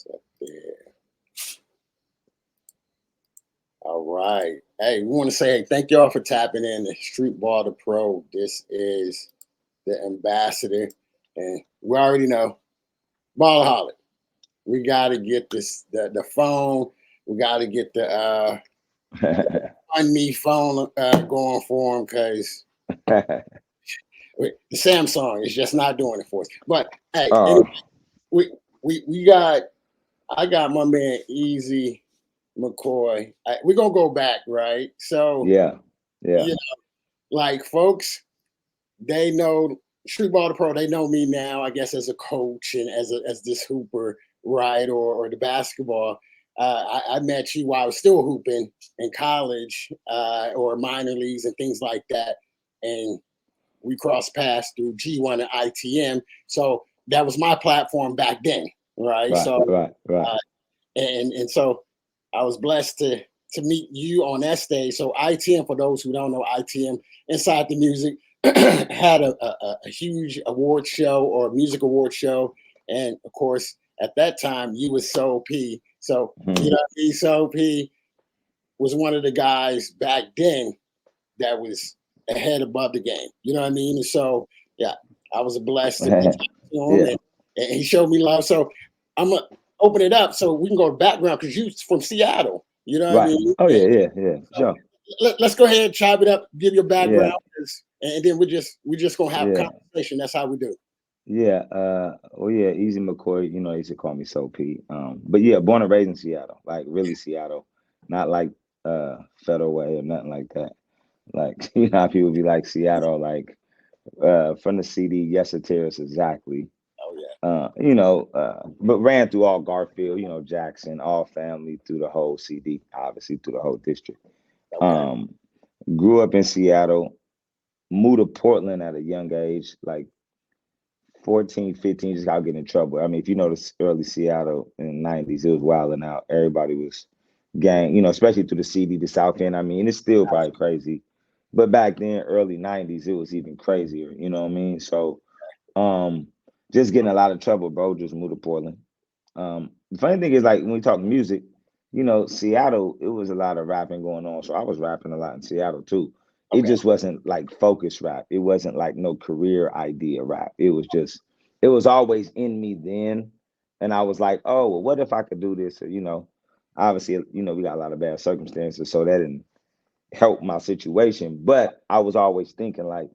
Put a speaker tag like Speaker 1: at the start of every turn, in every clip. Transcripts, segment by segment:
Speaker 1: So, yeah. All right. Hey, we want to say hey, thank y'all for tapping in to Streetball the Pro. This is the ambassador, and we already know Ballaholic. We got to get the phone. We got to get the Find Me phone going for him because the Samsung is just not doing it for us. But hey,
Speaker 2: Oh,
Speaker 1: anyway, we got I got my man Easy McCoy. We're gonna go back, right? So
Speaker 2: yeah, yeah,
Speaker 1: you know, like folks, they know Streetball the Pro. They know me now, I guess, as a coach and as this hooper, right, or the basketball. I met you while I was still hooping in college or minor leagues and things like that, and we crossed paths through G1 and ITM. So that was my platform back then, right?
Speaker 2: right,
Speaker 1: So
Speaker 2: right, right.
Speaker 1: uh, and so I was blessed to meet you on that stage. So ITM, for those who don't know, ITM Inside the Music had a huge award show or music award show, and of course at that time you was So P. So you
Speaker 2: Mhm.
Speaker 1: know, So P was one of the guys back then that was ahead above the game. You know what I mean? And so yeah, I was blessed to be talking to him,
Speaker 2: Yeah,
Speaker 1: and he showed me love. So I'm gonna open it up so we can go to background because you from Seattle. You know what I
Speaker 2: right.
Speaker 1: mean?
Speaker 2: Oh
Speaker 1: And
Speaker 2: yeah, yeah, yeah.
Speaker 1: so
Speaker 2: Sure.
Speaker 1: let's go ahead and chop it up, give your
Speaker 2: Yeah,
Speaker 1: background, and then we're just gonna have a
Speaker 2: yeah,
Speaker 1: conversation. That's how we do.
Speaker 2: yeah. Well, yeah. Easy McCoy. You know, he used to call me So P. But yeah, born and raised in Seattle, like really Seattle, not like Federal Way or nothing like that. Like you know how people be like Seattle, like from the CD, Yes It Tears, exactly.
Speaker 1: Oh yeah.
Speaker 2: But ran through all Garfield, Jackson, all family through the whole CD, obviously through the whole district.
Speaker 1: Okay.
Speaker 2: Um, Grew up in Seattle, moved to Portland at a young age, like 14, 15, just got getting in trouble. I mean, if you notice early Seattle in the 90s, it was wilding out. Everybody was gang, especially through the CD, the South End. I mean, it's still probably crazy. But back then, early 90s, it was even crazier, you know what I mean? So um just getting a lot of trouble, bro. Just moved to Portland. The funny thing is, like when we talk music, Seattle, it was a lot of rapping going on. So I was rapping a lot in Seattle too. It
Speaker 1: Okay.
Speaker 2: just wasn't like focus rap. It wasn't like no career idea rap. It was always in me then. And I was like, oh, well, what if I could do this? Obviously, we got a lot of bad circumstances, so that didn't help my situation. But I was always thinking like,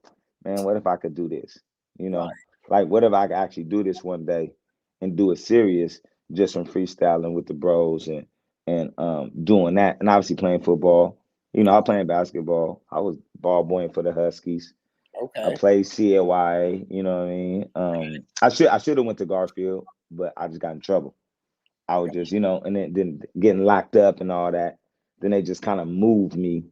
Speaker 2: man, what if I could do this? You
Speaker 1: Right.
Speaker 2: know, like what if I could actually do this one day and do it serious, just from freestyling with the bros and doing that, and obviously playing football. I playing basketball. I was ball boying for the Huskies. I
Speaker 1: Okay.
Speaker 2: played CLY. You know what I mean? I should have went to Garfield, but I just got in trouble. I was just and then getting locked up and all that. Then they just kind of moved me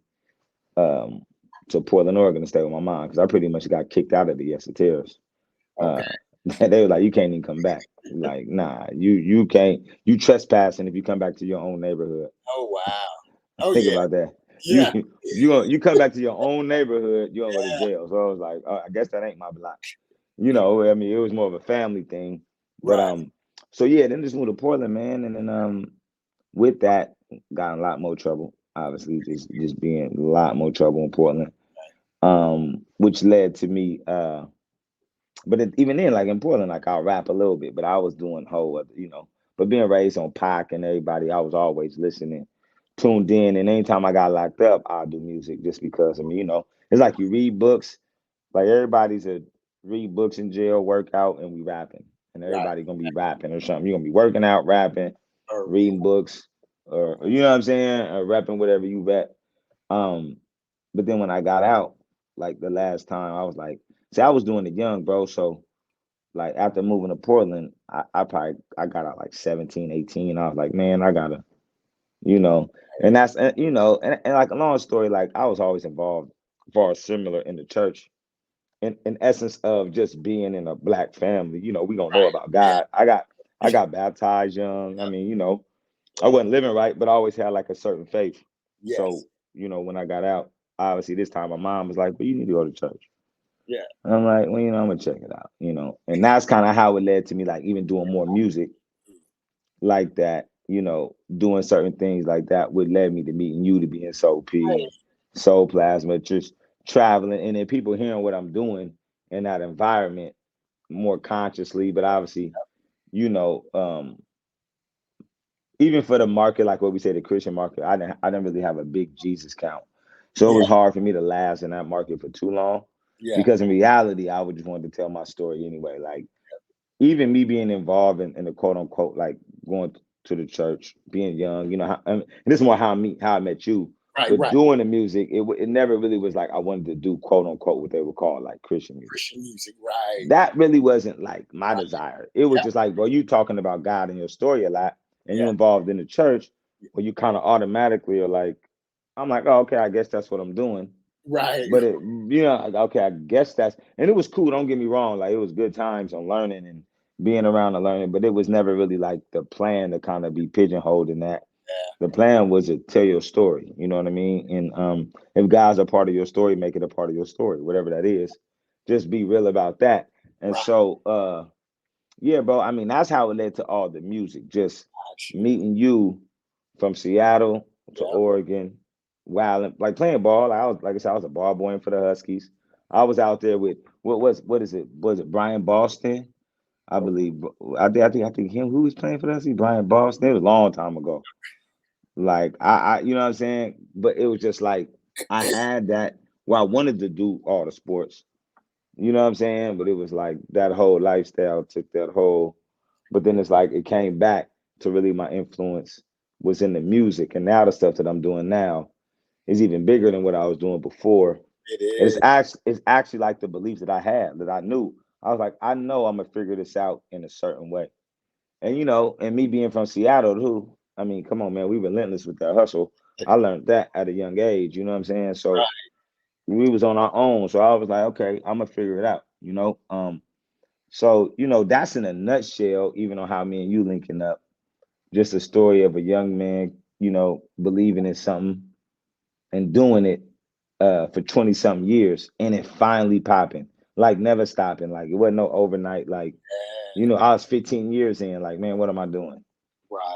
Speaker 2: um, to Portland, Oregon to stay with my mom because I pretty much got kicked out of the Yesoteers.
Speaker 1: Okay.
Speaker 2: Uh, they were like, "You can't even come back." Like, nah, you can't. You trespassing if you come back to your own neighborhood.
Speaker 1: Oh wow. Oh
Speaker 2: Think
Speaker 1: yeah.
Speaker 2: about that. You
Speaker 1: Yeah.
Speaker 2: you come back to your own neighborhood, you don't go to jail. So I was like, oh, I guess that ain't my block. I mean, it was more of a family thing. But
Speaker 1: Right.
Speaker 2: so yeah, then just moved to Portland, man, and then with that, got in a lot more trouble. Obviously, just being a lot more trouble in Portland, which led to me. But even then, like in Portland, like I'll rap a little bit, but I was doing whole, But being raised on Pac and everybody, I was always listening, tuned in, and anytime I got locked up, I'll do music just because. I mean, it's like you read books, like everybody's a read books in jail, work out, and we rapping, and
Speaker 1: Right.
Speaker 2: everybody gonna be rapping or something. You're gonna be working out, rapping,
Speaker 1: Or read.
Speaker 2: reading books, or you know what I'm saying, or rapping whatever you rap. Um, but then when I got out, like the last time, I was like, see, I was doing it young, bro. So like after moving to Portland, I got out like 17, 18. I was like, man, I gotta, you know, and that's and like a long story, like I was always involved far similar in the church in essence of just being in a black family. We gonna know
Speaker 1: Right.
Speaker 2: about
Speaker 1: Yeah.
Speaker 2: God. I got baptized young. I mean, I
Speaker 1: Yeah.
Speaker 2: wasn't living right, but I always had like a certain faith. So,
Speaker 1: Yes.
Speaker 2: when I got out, obviously this time my mom was like, well, you need to go to church.
Speaker 1: Yeah.
Speaker 2: And I'm like, well, I'm gonna check it out. And that's kind of how it led to me, like even doing more music like that, you know, doing certain things like that would led me to meeting you, to being Soul P and Soul Plasma, just traveling and then people hearing what I'm doing in that environment more consciously. But obviously, you know, even for the market, like what we say, the Christian market, I didn't really have a big Jesus count. So it
Speaker 1: Yeah,
Speaker 2: was hard for me to last in that market for too long.
Speaker 1: yeah,
Speaker 2: Because in reality, I would just want to tell my story anyway. Like even me being involved in the quote unquote, like going to the church, being young, you know, and this is more how I met you.
Speaker 1: right,
Speaker 2: But
Speaker 1: right.
Speaker 2: doing the music, it never really was like I wanted to do quote unquote what they would call like Christian music.
Speaker 1: Christian music, right,
Speaker 2: That really wasn't like my
Speaker 1: right.
Speaker 2: desire. It was
Speaker 1: Yeah,
Speaker 2: just like, bro, you talking about God in your story a lot, and you
Speaker 1: yeah,
Speaker 2: involved in the church, where you kind of automatically are like, I'm like, oh, okay, I guess that's what I'm doing.
Speaker 1: right,
Speaker 2: But it, you know, like, okay, I guess that's, and it was cool. Don't get me wrong, like it was good times on learning and being around and learning, but it was never really like the plan to kind of be pigeonholed in that. The plan was to tell your story, you know what I mean? And if God's a part of your story, make it a part of your story, whatever that is. Just be real about that. And
Speaker 1: right.
Speaker 2: so yeah, bro, I mean that's how it led to all the music. Just
Speaker 1: Got you.
Speaker 2: meeting you from Seattle to
Speaker 1: Yeah,
Speaker 2: Oregon, while like playing ball. I was like I said, I was a ball boy for the Huskies. I was out there with what is it? Was it Brian Boston? I believe I think him who was playing for the Huskies, Brian Boston. It was a long time ago. Like I you know what I'm saying? But it was just like I had that well, I wanted to do all the sports. You know what I'm saying? But it was like that whole lifestyle took that whole but then it's like it came back to really my influence was in the music. And now the stuff that I'm doing now is even bigger than what I was doing before.
Speaker 1: it
Speaker 2: And
Speaker 1: is.
Speaker 2: it's actually like the beliefs that I had that I knew. I was like, I know I'm gonna figure this out in a certain way. And you know, and me being from Seattle too, I mean, come on, man, we relentless with that hustle. I learned that at a young age, you know what I'm saying? So
Speaker 1: Right.
Speaker 2: we was on our own. So I was like, okay, I'm gonna figure it out, you know. So you know, that's in a nutshell, even on how me and you linking up. Just a story of a young man, you know, believing in something and doing it for 20 something years and it finally popping, like never stopping. Like it wasn't no overnight, like, you know, I was 15 years in, like, man, what am I doing?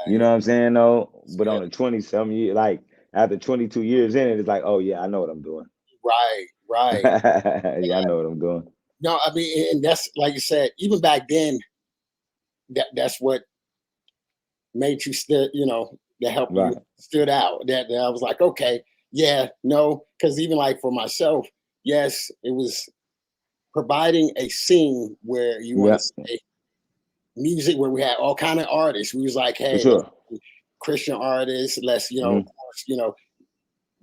Speaker 2: You know
Speaker 1: Right.
Speaker 2: what I'm saying? Though, but
Speaker 1: Yeah.
Speaker 2: on the 20 something year, like after 22 years in it, it's like, oh yeah, I know what I'm doing.
Speaker 1: Right. Right.
Speaker 2: Yeah, I know what I'm doing.
Speaker 1: No, I mean, and that's like you said, even back then, that's what made you still, that helped you
Speaker 2: Right.
Speaker 1: stood out. That I was like, okay, yeah, no, because even like for myself, yes, it was providing a scene where you want
Speaker 2: Yeah,
Speaker 1: to say music where we had all kind of artists. We was like,
Speaker 2: for
Speaker 1: hey, let's
Speaker 2: sure.
Speaker 1: do Christian artists, let's, of
Speaker 2: Mhm.
Speaker 1: course,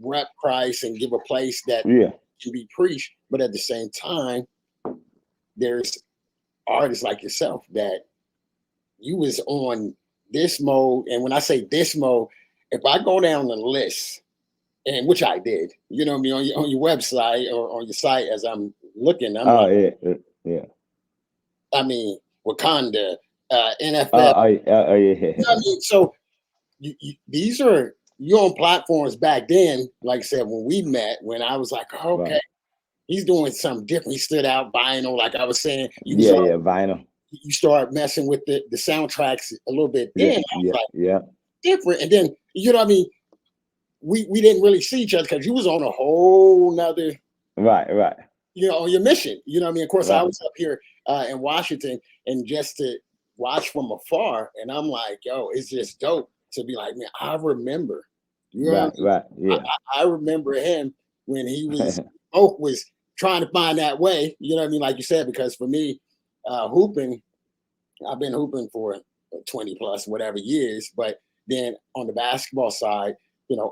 Speaker 1: rep Christ and give a place that
Speaker 2: Yeah.
Speaker 1: can be preached. But at the same time, there's artists like yourself that you was on this mode. And when I say this mode, if I go down the list, and which I did, you know what I mean, on your website or on your site as I'm looking, I'm
Speaker 2: Oh
Speaker 1: like,
Speaker 2: yeah, yeah.
Speaker 1: I mean, Wakanda, NFL,
Speaker 2: Oh
Speaker 1: you know what I
Speaker 2: yeah.
Speaker 1: mean? So these are you on platforms back then, like I said, when we met, when I was like, oh, okay,
Speaker 2: Right.
Speaker 1: he's doing something different. He stood out vinyl, like I was saying,
Speaker 2: Yeah, yeah. Vinyl.
Speaker 1: you start messing with the soundtracks a little bit. Then
Speaker 2: Yeah,
Speaker 1: I was
Speaker 2: yeah,
Speaker 1: like,
Speaker 2: yeah.
Speaker 1: different. And then, you know what I mean? We didn't really see each other because you was on a whole nother,
Speaker 2: Right, right,
Speaker 1: on your mission. You know what I mean? Of course, I
Speaker 2: right,
Speaker 1: was up here in Washington and just to watch from afar. And I'm like, yo, it's just dope to be like, man, I remember. You know what I
Speaker 2: right,
Speaker 1: mean?
Speaker 2: right. Yeah.
Speaker 1: I remember him when he was, Oak was trying to find that way. You know what I mean? Like you said, because for me, hooping, I've been hooping for 20 plus whatever years, but then on the basketball side,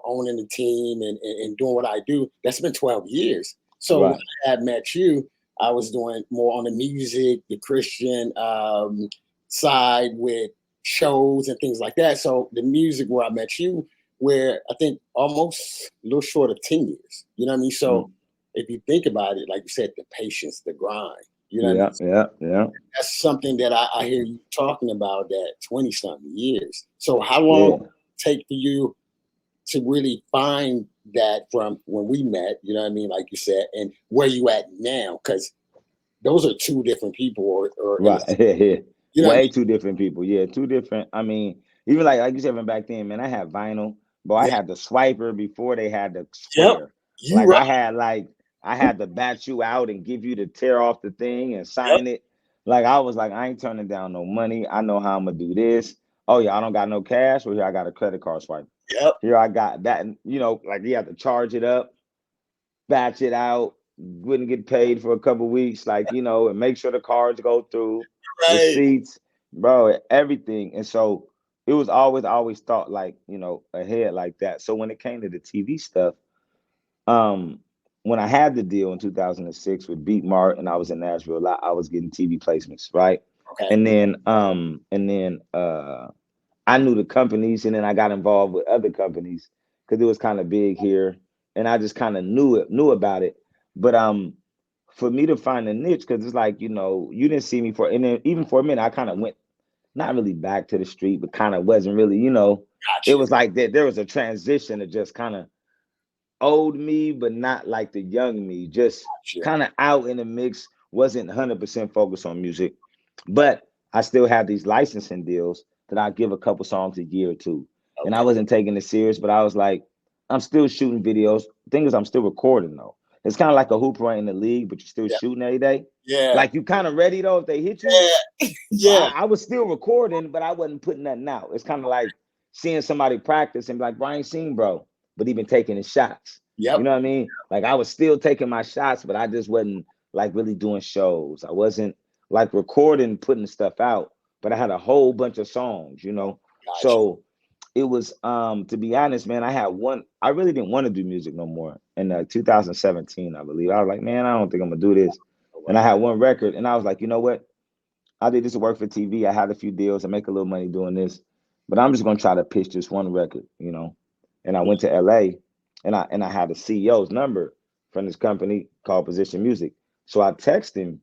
Speaker 1: owning the team and doing what I do, that's been 12 years. So when
Speaker 2: Right.
Speaker 1: I had met you, I was doing more on the music, the Christian side with shows and things like that. So the music where I met you, where I think almost a little short of 10 years. You know what I mean? So
Speaker 2: Mm.
Speaker 1: if you think about it, like you said, the patience, the grind, you know what I mean?
Speaker 2: Yeah, yeah, yeah,
Speaker 1: That's something that I hear you talking about that 20 something years. So how long
Speaker 2: yeah.
Speaker 1: did it take for you to really find that from when we met, you know what I mean, like you said, and where you at now? Because those are two different people or in the
Speaker 2: Right. Yeah, yeah.
Speaker 1: you know what I
Speaker 2: Way
Speaker 1: mean?
Speaker 2: two different people. Yeah, two different. I mean, Even like you said from back then, man, I had vinyl, but I
Speaker 1: Yeah.
Speaker 2: had the swiper before they had the
Speaker 1: Yep.
Speaker 2: square.
Speaker 1: You right.
Speaker 2: Like I had to bat you out and give you to tear off the thing and
Speaker 1: Yep.
Speaker 2: sign it. Like I was like, I ain't turning down no money. I know how I'm gonna do this. Oh yeah, I don't got no cash. Well, here I got a credit card swipe.
Speaker 1: Yep.
Speaker 2: Here I got that. You know, like you have to charge it up, batch it out, wouldn't get paid for a couple weeks, like, you know, and make sure the cards go through,
Speaker 1: Right.
Speaker 2: receipts, bro, everything. And so it was always thought like, you know, ahead like that. So when it came to the TV stuff, um, when I had the deal in 2006 with Beat Mart and I was in Nashville a lot, I was getting TV placements, right?
Speaker 1: Okay.
Speaker 2: And then I knew the companies, and then I got involved with other companies because it was kind of big here, and I just kind of knew about it. But for me to find a niche, because it's like, you know, you didn't see me for, and then even for a minute, I kind of went not really back to the street, but kind of wasn't really, you know, it
Speaker 1: Gotcha.
Speaker 2: was like that. There was a transition to just kind of old me, but not like the young me, just
Speaker 1: Gotcha.
Speaker 2: kind of out in the mix, wasn't 100% focused on music. But I still have these licensing deals that I give a couple songs a year or two. And I
Speaker 1: Okay.
Speaker 2: wasn't taking it serious, but I was like, I'm still shooting videos. Thing is, I'm still recording though. It's kind of like a hooper in the league, but you're still
Speaker 1: Yeah.
Speaker 2: shooting every day.
Speaker 1: Yeah.
Speaker 2: Like you kind of ready though if they hit you.
Speaker 1: Yeah.
Speaker 2: So
Speaker 1: Yeah.
Speaker 2: I was still recording, but I wasn't putting nothing out. It's kind of like seeing somebody practice and be like, Brian seen, bro, but he been taking his shots. You
Speaker 1: Yep.
Speaker 2: know what I mean? Like I was still taking my shots, but I just wasn't like really doing shows. I wasn't like recording, putting stuff out, but I had a whole bunch of songs, you know.
Speaker 1: Gotcha.
Speaker 2: So it was to be honest, man, I really didn't want to do music no more in 2017, I believe. I was like, man, I don't think I'm gonna do this.
Speaker 1: Oh,
Speaker 2: And I
Speaker 1: wow.
Speaker 2: had one record, and I was like, you know what? I did this to work for TV. I had a few deals. I make a little money doing this, but I'm just gonna try to pitch this one record, you know. And I
Speaker 1: Yeah.
Speaker 2: went to LA, and I had the CEO's number from this company called Position Music. So I text him,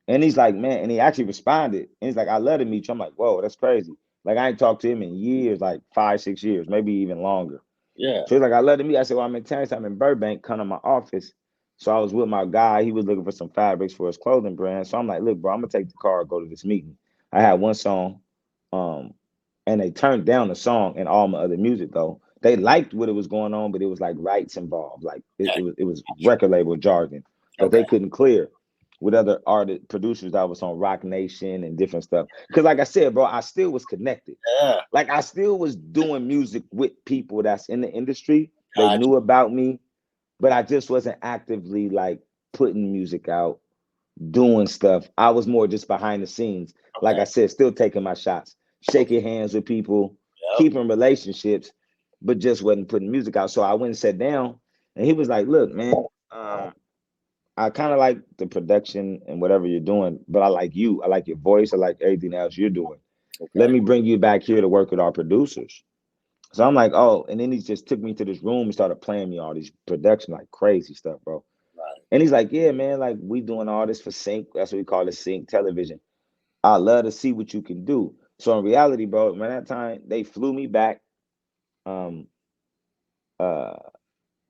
Speaker 2: and he's like, man, and he actually responded, and he's like, I love to meet you. I'm like, whoa, that's crazy. Like I ain't talked to him in years, like 5, 6 years, maybe even longer.
Speaker 1: Yeah.
Speaker 2: So he's like, I love to meet you. I said, well, I'm in Texas. I'm in Burbank. Come to my office. So I was with my guy. He was looking for some fabrics for his clothing brand. So I'm like, look, bro, I'm gonna take the car and go to this meeting. I had one song, um, and they turned down the song and all my other music though. They liked what it was going on, but it was like rights involved. Like
Speaker 1: Okay.
Speaker 2: it was record label jargon that
Speaker 1: Okay.
Speaker 2: they couldn't clear with other artist producers that was on Rock Nation and different stuff. Cause like I said, bro, I still was connected.
Speaker 1: Yeah.
Speaker 2: Like I still was doing music with people that's in the industry. They
Speaker 1: Gotcha.
Speaker 2: knew about me, but I just wasn't actively like putting music out, doing stuff. I was more just behind the scenes. Like
Speaker 1: Okay.
Speaker 2: I said, still taking my shots, shaking hands with people,
Speaker 1: Yep.
Speaker 2: keeping relationships, but just wasn't putting music out. So I went and sat down, and he was like, "Look, man, um, I kind of like the production and whatever you're doing, but I like you. I like your voice. I like everything else you're doing. Let
Speaker 1: Okay.
Speaker 2: me bring you back here to work with our producers." So I'm like, oh, and then he just took me to this room and started playing me all these production, like crazy stuff, bro.
Speaker 1: Right.
Speaker 2: And he's like, yeah, man, like we doing all this for sync. That's what we call it, sync television. I love to see what you can do. So in reality, bro, man, that time they flew me back, um, uh,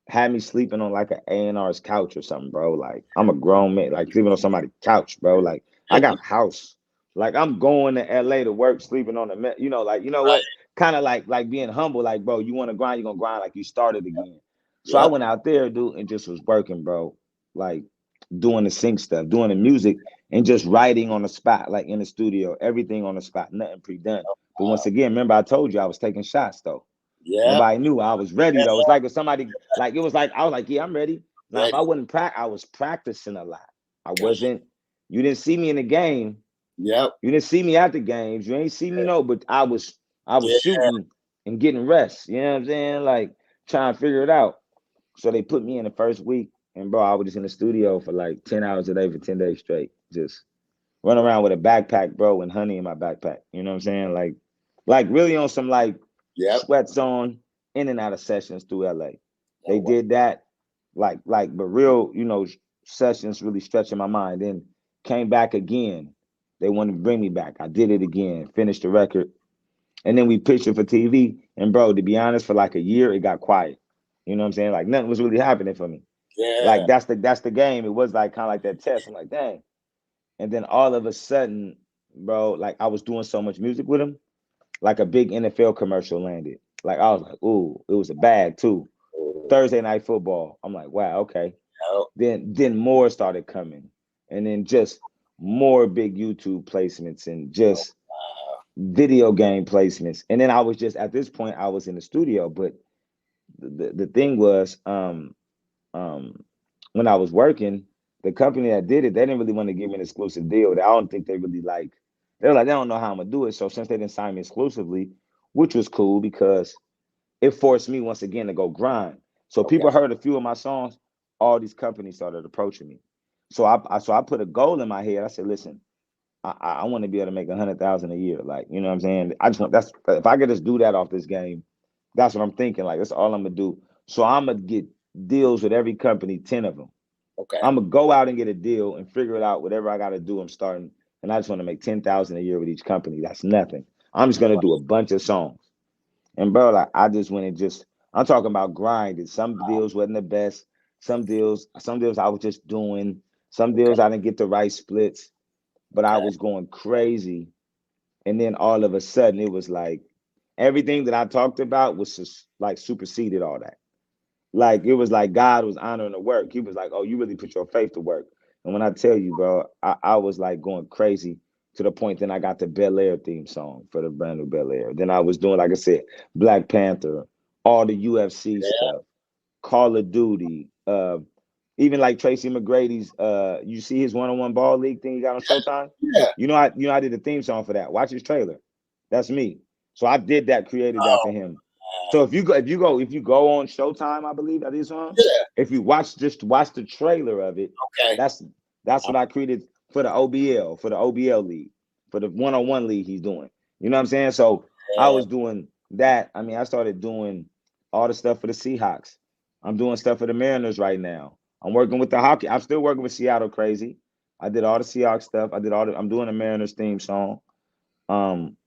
Speaker 2: had me sleeping on like an A&R's couch or something, bro. Like I'm a grown man, like sleeping on somebody's couch, bro. Like I got a house. Like I'm going to LA to work, sleeping on the, you know, like you know
Speaker 1: Right.
Speaker 2: what? Kind of like being humble, like bro, you want to grind, you're gonna grind like you started again. So I
Speaker 1: Yep.
Speaker 2: went out there, dude, and just was working, bro. Like doing the sync stuff, doing the music, and just writing on the spot, like in the studio, everything on the spot, nothing pre-done. But once again, remember I told you I was taking shots though.
Speaker 1: Yep.
Speaker 2: Nobody knew I was ready though. It's like if somebody like it was like I was like, yeah, I'm ready. Now if I
Speaker 1: Ready.
Speaker 2: wasn't I was practicing a lot. I
Speaker 1: Got it.
Speaker 2: wasn't. You didn't see me in the game.
Speaker 1: Yep.
Speaker 2: You didn't see me at the games. You ain't see me no, but I was
Speaker 1: Yeah.
Speaker 2: shooting and getting rest. You know what I'm saying? Like trying to figure it out. So they put me in the first week, and bro, I was just in the studio for like 10 hours a day for 10 days straight. Just run around with a backpack, bro, and honey in my backpack. You know what I'm saying? Like really on some like
Speaker 1: Yep.
Speaker 2: sweats on, in and out of sessions through LA.
Speaker 1: Oh,
Speaker 2: They
Speaker 1: wow.
Speaker 2: did that, but real, you know, sessions really stretching my mind. Then came back again. They wanted to bring me back. I did it again, finished the record, and then we pitched it for TV. And bro, to be honest, for like a year, it got quiet. You know what I'm saying? Like nothing was really happening for me.
Speaker 1: Yeah.
Speaker 2: Like that's the game. It was like kind of like that test. I'm like, dang. And then all of a sudden, bro, like I was doing so much music with him. like a big NFL commercial landed. Like I was like, ooh, it was a bag too. Thursday Night Football. I'm like, wow, okay.
Speaker 1: Yep.
Speaker 2: Then more started coming, and then just more big YouTube placements and just video game placements. And then I was just at this point I was in the studio, but the thing was um when I was working, the company that did it, they didn't really want to give me an exclusive deal. I don't think they really like. They're like they don't know how I'm gonna do it. So since they didn't sign me exclusively, which was cool because it forced me once again to go grind. So
Speaker 1: Okay.
Speaker 2: people heard a few of my songs, all these companies started approaching me. So I put a goal in my head. I said, listen, I want to be able to make 100,000 a year. Like, you know what I'm saying? I just want that's if I could just do that off this game, that's what I'm thinking. Like, that's all I'm gonna do. So I'm gonna get deals with every company, 10 of them.
Speaker 1: Okay.
Speaker 2: I'm gonna go out and get a deal and figure it out. Whatever I gotta do, I'm starting, and I just want to make 10,000 a year with each company. That's nothing. I'm just gonna do a bunch of songs. And bro, like I just went and just I'm talking about grinding. Some deals wasn't the best. Some deals I was just doing. Some
Speaker 1: Okay.
Speaker 2: deals I didn't get the right splits, but I
Speaker 1: Okay.
Speaker 2: was going crazy. And then all of a sudden it was like everything that I talked about was just like superseded all that. Like it was like God was honoring the work. He was like, "Oh, you really put your faith to work." And when I tell you, bro, I was like going crazy to the point. Then I got the Bel Air theme song for the brand new Bel Air. Then I was doing, like I said, Black Panther, all the UFC
Speaker 1: Yeah.
Speaker 2: stuff, Call of Duty, even like Tracy McGrady's. You see his one-on-one ball league thing he got on Showtime.
Speaker 1: Yeah.
Speaker 2: I did the theme song for that. Watch his trailer. That's me. So I did that, created that for
Speaker 1: Oh,
Speaker 2: him. So if you go on Showtime, I believe that is on.
Speaker 1: yeah.
Speaker 2: If you watch the trailer of it,
Speaker 1: Okay.
Speaker 2: that's
Speaker 1: I'm,
Speaker 2: what I created for the OBL league, for the one-on-one league he's doing. You know what I'm saying? So I
Speaker 1: yeah.
Speaker 2: was doing that. I mean, I started doing all the stuff for the Seahawks. I'm doing stuff for the Mariners right now. I'm working with the hockey. I'm still working with Seattle Crazy. I did all the Seahawks stuff. I'm doing the Mariners theme song. Um,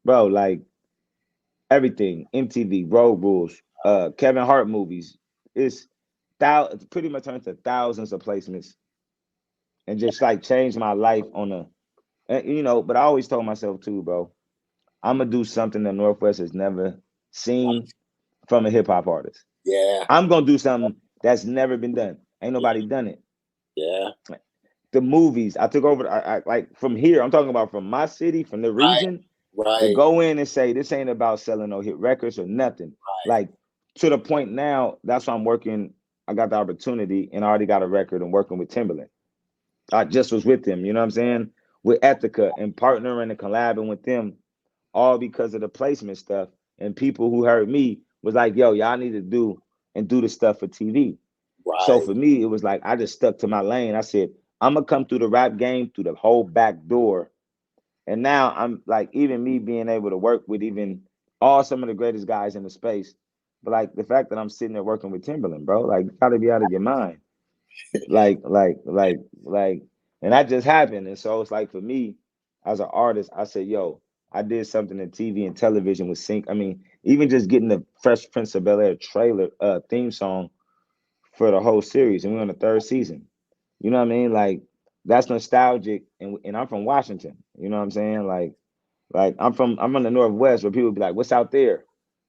Speaker 2: bro, like everything, MTV, Road Rules, Kevin Hart movies. It's pretty much turned to thousands of placements and just like changed my life on a, but I always told myself too, bro, I'm gonna do something the Northwest has never seen from a hip hop artist.
Speaker 1: Yeah.
Speaker 2: I'm gonna do something that's never been done. Ain't
Speaker 1: Yeah.
Speaker 2: nobody done it.
Speaker 1: Yeah.
Speaker 2: The movies I took over, like from here, I'm talking about from my city, from the
Speaker 1: Right.
Speaker 2: region, to
Speaker 1: Right.
Speaker 2: go in and say this ain't about selling no hit records or nothing. Like to the point now, that's why I'm working. I got the opportunity and I already got a record and working with Timberland. I just was with them, you know what I'm saying? With Ethica and partnering and collabing with them, all because of the placement stuff. And people who heard me was like, yo, y'all need to do the stuff for TV. So
Speaker 1: Right.
Speaker 2: for me, it was like I just stuck to my lane. I said, I'm gonna come through the rap game through the whole back door. And now I'm like, even me being able to work with even all some of the greatest guys in the space. But like the fact that I'm sitting there working with Timberland, bro, like you gotta be out of your mind. Like, and that just happened. And so it's like for me, as an artist, I said, yo, I did something in TV and television with sync. I mean, even just getting the Fresh Prince of Bel Air trailer theme song for the whole series, and we're on the third season. You know what I mean? Like that's nostalgic, and I'm from Washington. You know what I'm saying? Like I'm on the Northwest where people be like, "What's out there?"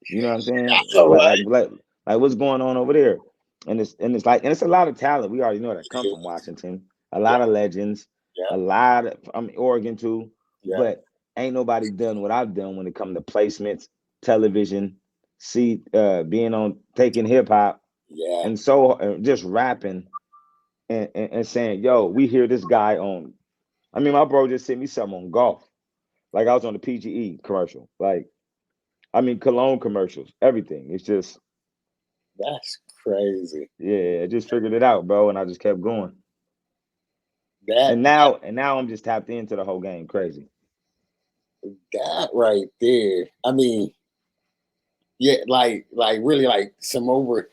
Speaker 2: You know what I'm saying?
Speaker 1: That's all right.
Speaker 2: Like what's going on over there? And it's a lot of talent. We already know that come from Washington. A
Speaker 1: Yeah.
Speaker 2: lot of legends,
Speaker 1: Yeah.
Speaker 2: a lot of from Oregon too.
Speaker 1: Yeah.
Speaker 2: But ain't nobody done what I've done when it comes to placements, television, being on taking hip hop
Speaker 1: Yeah.
Speaker 2: and so just rapping and saying, "Yo, we hear this guy on." I mean, my bro just sent me something on golf. Like I was on the PGE commercial. Like I mean, cologne commercials, everything. It's just
Speaker 1: That's crazy.
Speaker 2: yeah, I just figured it out, bro, and I just kept going.
Speaker 1: That
Speaker 2: And now I'm just tapped into the whole game. Crazy.
Speaker 1: that right there. I mean, yeah, like really like some over.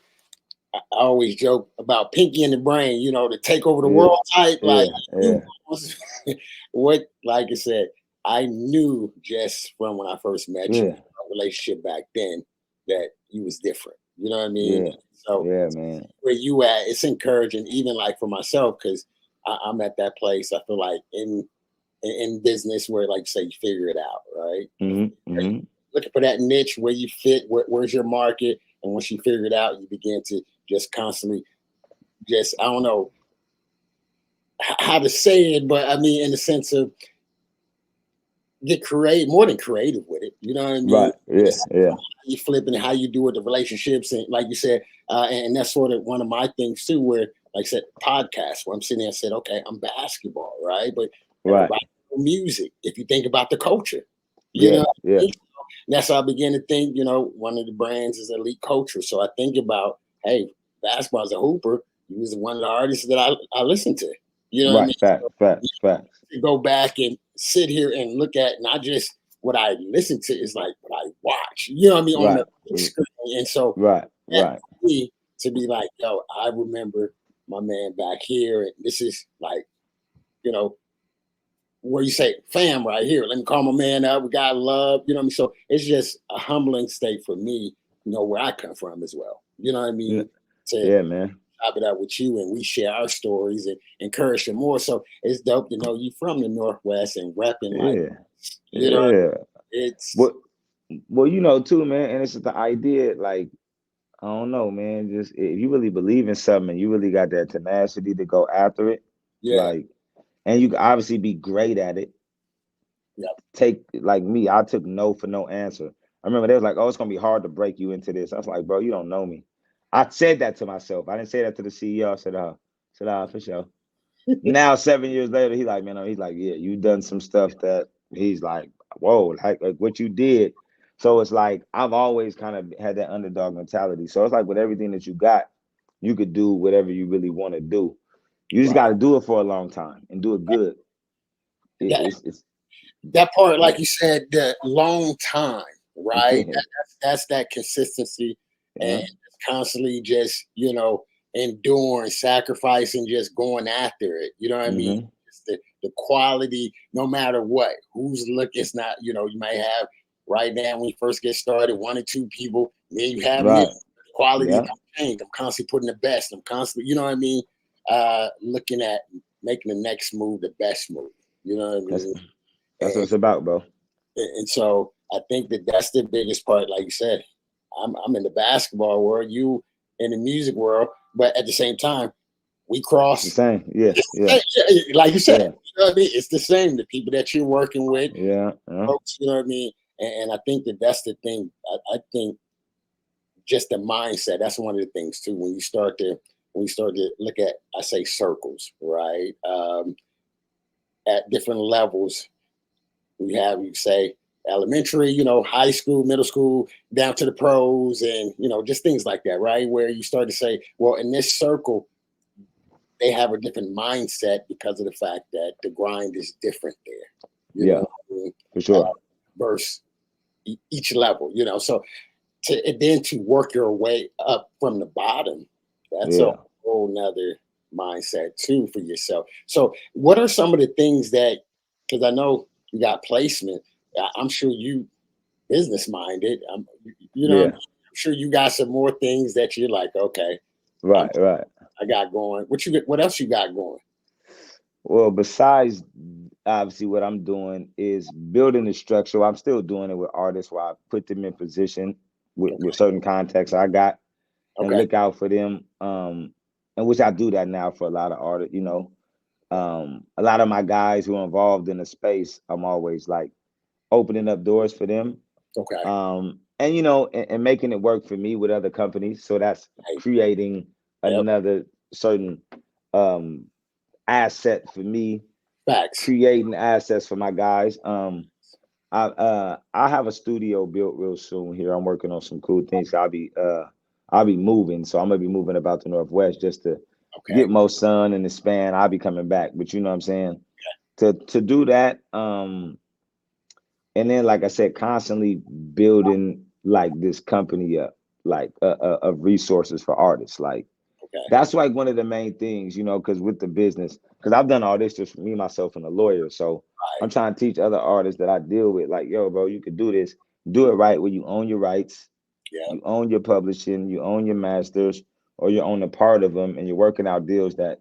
Speaker 1: I always joke about Pinky and the Brain, to take over the
Speaker 2: Yeah,
Speaker 1: world type. Like
Speaker 2: yeah, yeah,
Speaker 1: what, like I said, I knew just from when I first met you,
Speaker 2: yeah,
Speaker 1: our relationship back then, that you was different. You know what I mean?
Speaker 2: yeah,
Speaker 1: So
Speaker 2: yeah, man.
Speaker 1: where you at, it's encouraging, even like for myself, because I'm at that place. I feel like in business where, like, say, you figure it out, right?
Speaker 2: Mm-hmm.
Speaker 1: Looking for that niche where you fit, where's your market, and once you figure it out, you begin to just constantly, just, I don't know how to say it, but I mean, in the sense of get creative, more than creative with it. You know what I mean?
Speaker 2: Right. Yeah. Yeah.
Speaker 1: How you flipping, how you do with the relationships, and like you said, and that's sort of one of my things too. Where, like I said, podcasts. Where I'm sitting there and said, okay, I'm basketball, right? But
Speaker 2: Right.
Speaker 1: everybody music. If you think about the culture, you
Speaker 2: Yeah.
Speaker 1: know.
Speaker 2: Yeah.
Speaker 1: And that's how I begin to think. You know, one of the brands is Elite Culture. So I think about, hey, basketball as a hooper. He was one of the artists that I listen to. You know what I
Speaker 2: Right.
Speaker 1: mean?
Speaker 2: Facts. Facts. Facts.
Speaker 1: To go back and sit here and look at not just what I listen to, is like what I watch. You know what I mean, on
Speaker 2: Right.
Speaker 1: the big screen. And so
Speaker 2: Right.
Speaker 1: that
Speaker 2: Right.
Speaker 1: for me to be like, yo, I remember my man back here, and this is like, you know, where you say fam right here. Let me call my man up. We got love. You know what I mean? So it's just a humbling state for me, you know, where I come from as well. You know what I mean? To
Speaker 2: Yeah, man.
Speaker 1: chop it out with you, and we share our stories and encourage them more. So it's dope to know you from the Northwest and repping like,
Speaker 2: Yeah.
Speaker 1: you know,
Speaker 2: Yeah.
Speaker 1: it's
Speaker 2: Well, well, you know, too, man. And it's just the idea, like, I don't know, man. Just if you really believe in something, you really got that tenacity to go after it,
Speaker 1: yeah,
Speaker 2: like, and you can obviously be great at it.
Speaker 1: yeah,
Speaker 2: Take like me, I took no for no answer. I remember they was like, "Oh, it's gonna be hard to break you into this." I was like, "Bro, you don't know me." I said that to myself. I didn't say that to the CEO. I said, for sure." Now 7 years later, he's like, man, he's like, yeah, you done some stuff that he's like, whoa, like what you did. So it's like I've always kind of had that underdog mentality. So it's like with everything that you got, you could do whatever you really want to do. You just got
Speaker 1: right.
Speaker 2: to do it for a long time and do it good.
Speaker 1: That
Speaker 2: It's
Speaker 1: that part,
Speaker 2: yeah,
Speaker 1: like you said, the long time, right? That's that consistency, and
Speaker 2: yeah,
Speaker 1: constantly just, you know, enduring, sacrificing, just going after it. You know what I mean?
Speaker 2: hmm
Speaker 1: It's the quality, no matter what. Who's look? It's not. You know, you might have right now when you first get started, one or two people. Then you have me.
Speaker 2: right,
Speaker 1: Quality
Speaker 2: yeah.
Speaker 1: don't change. I'm constantly putting the best. I'm constantly, you know what I mean? Looking at making the next move the best move. You know what I
Speaker 2: That's
Speaker 1: mean?
Speaker 2: that's what it's about, bro.
Speaker 1: And so I think that that's the biggest part. Like you said, I'm in the basketball world, you in the music world, but at the same time, we
Speaker 2: It's the
Speaker 1: cross.
Speaker 2: same. Yeah, yeah,
Speaker 1: Like you said,
Speaker 2: yeah,
Speaker 1: you know what I mean? It's the same. The people that you're working with,
Speaker 2: yeah, yeah.
Speaker 1: folks, you know what I mean? And I think that that's the thing. I think just the mindset. That's one of the things too. When you start to look at, I say circles, right? At different levels, we have, you say, elementary, you know, high school, middle school, down to the pros, and, you know, just things like that, right? Where you start to say, well, in this circle, they have a different mindset because of the fact that the grind is different there, you
Speaker 2: Yeah,
Speaker 1: know, what I mean?
Speaker 2: for sure.
Speaker 1: Versus each level, you know. So then to work your way up from the bottom, that's a
Speaker 2: Yeah.
Speaker 1: whole nother mindset too for yourself. So what are some of the things that, because I know you got placement, I'm sure you business minded. You know, I'm
Speaker 2: Yeah.
Speaker 1: sure you got some more things that you're like, okay, I'm,
Speaker 2: Right, right.
Speaker 1: I got going. What else you got going?
Speaker 2: Well, besides obviously what I'm doing is building the structure. I'm still doing it with artists where I put them in position with
Speaker 1: Okay,
Speaker 2: certain contacts I got and
Speaker 1: okay,
Speaker 2: look out for them. And which I do that now for a lot of artists, you know. A lot of my guys who are involved in the space, I'm always like opening up doors for them.
Speaker 1: okay.
Speaker 2: And you know, and making it work for me with other companies. So that's
Speaker 1: Hey,
Speaker 2: creating
Speaker 1: yep,
Speaker 2: another certain um asset for me,
Speaker 1: facts.
Speaker 2: creating assets for my guys. I have a studio built real soon here. I'm working on some cool things. I'll be moving, so I'm gonna be moving about the Northwest just to
Speaker 1: Okay,
Speaker 2: get more sun in the span. I'll be coming back, but you know what I'm saying. To do that, and then like I said, constantly building like this company up, like of resources for artists, like
Speaker 1: okay,
Speaker 2: that's like one of the main things, you know, because with the business, because I've done all this just for me, myself, and a lawyer. So I'm
Speaker 1: right,
Speaker 2: trying to teach other artists that I deal with, like, yo, bro, you could do this, do it right where you own your rights,
Speaker 1: yeah,
Speaker 2: you own your publishing, you own your masters, or you own a part of them, and you're working out deals that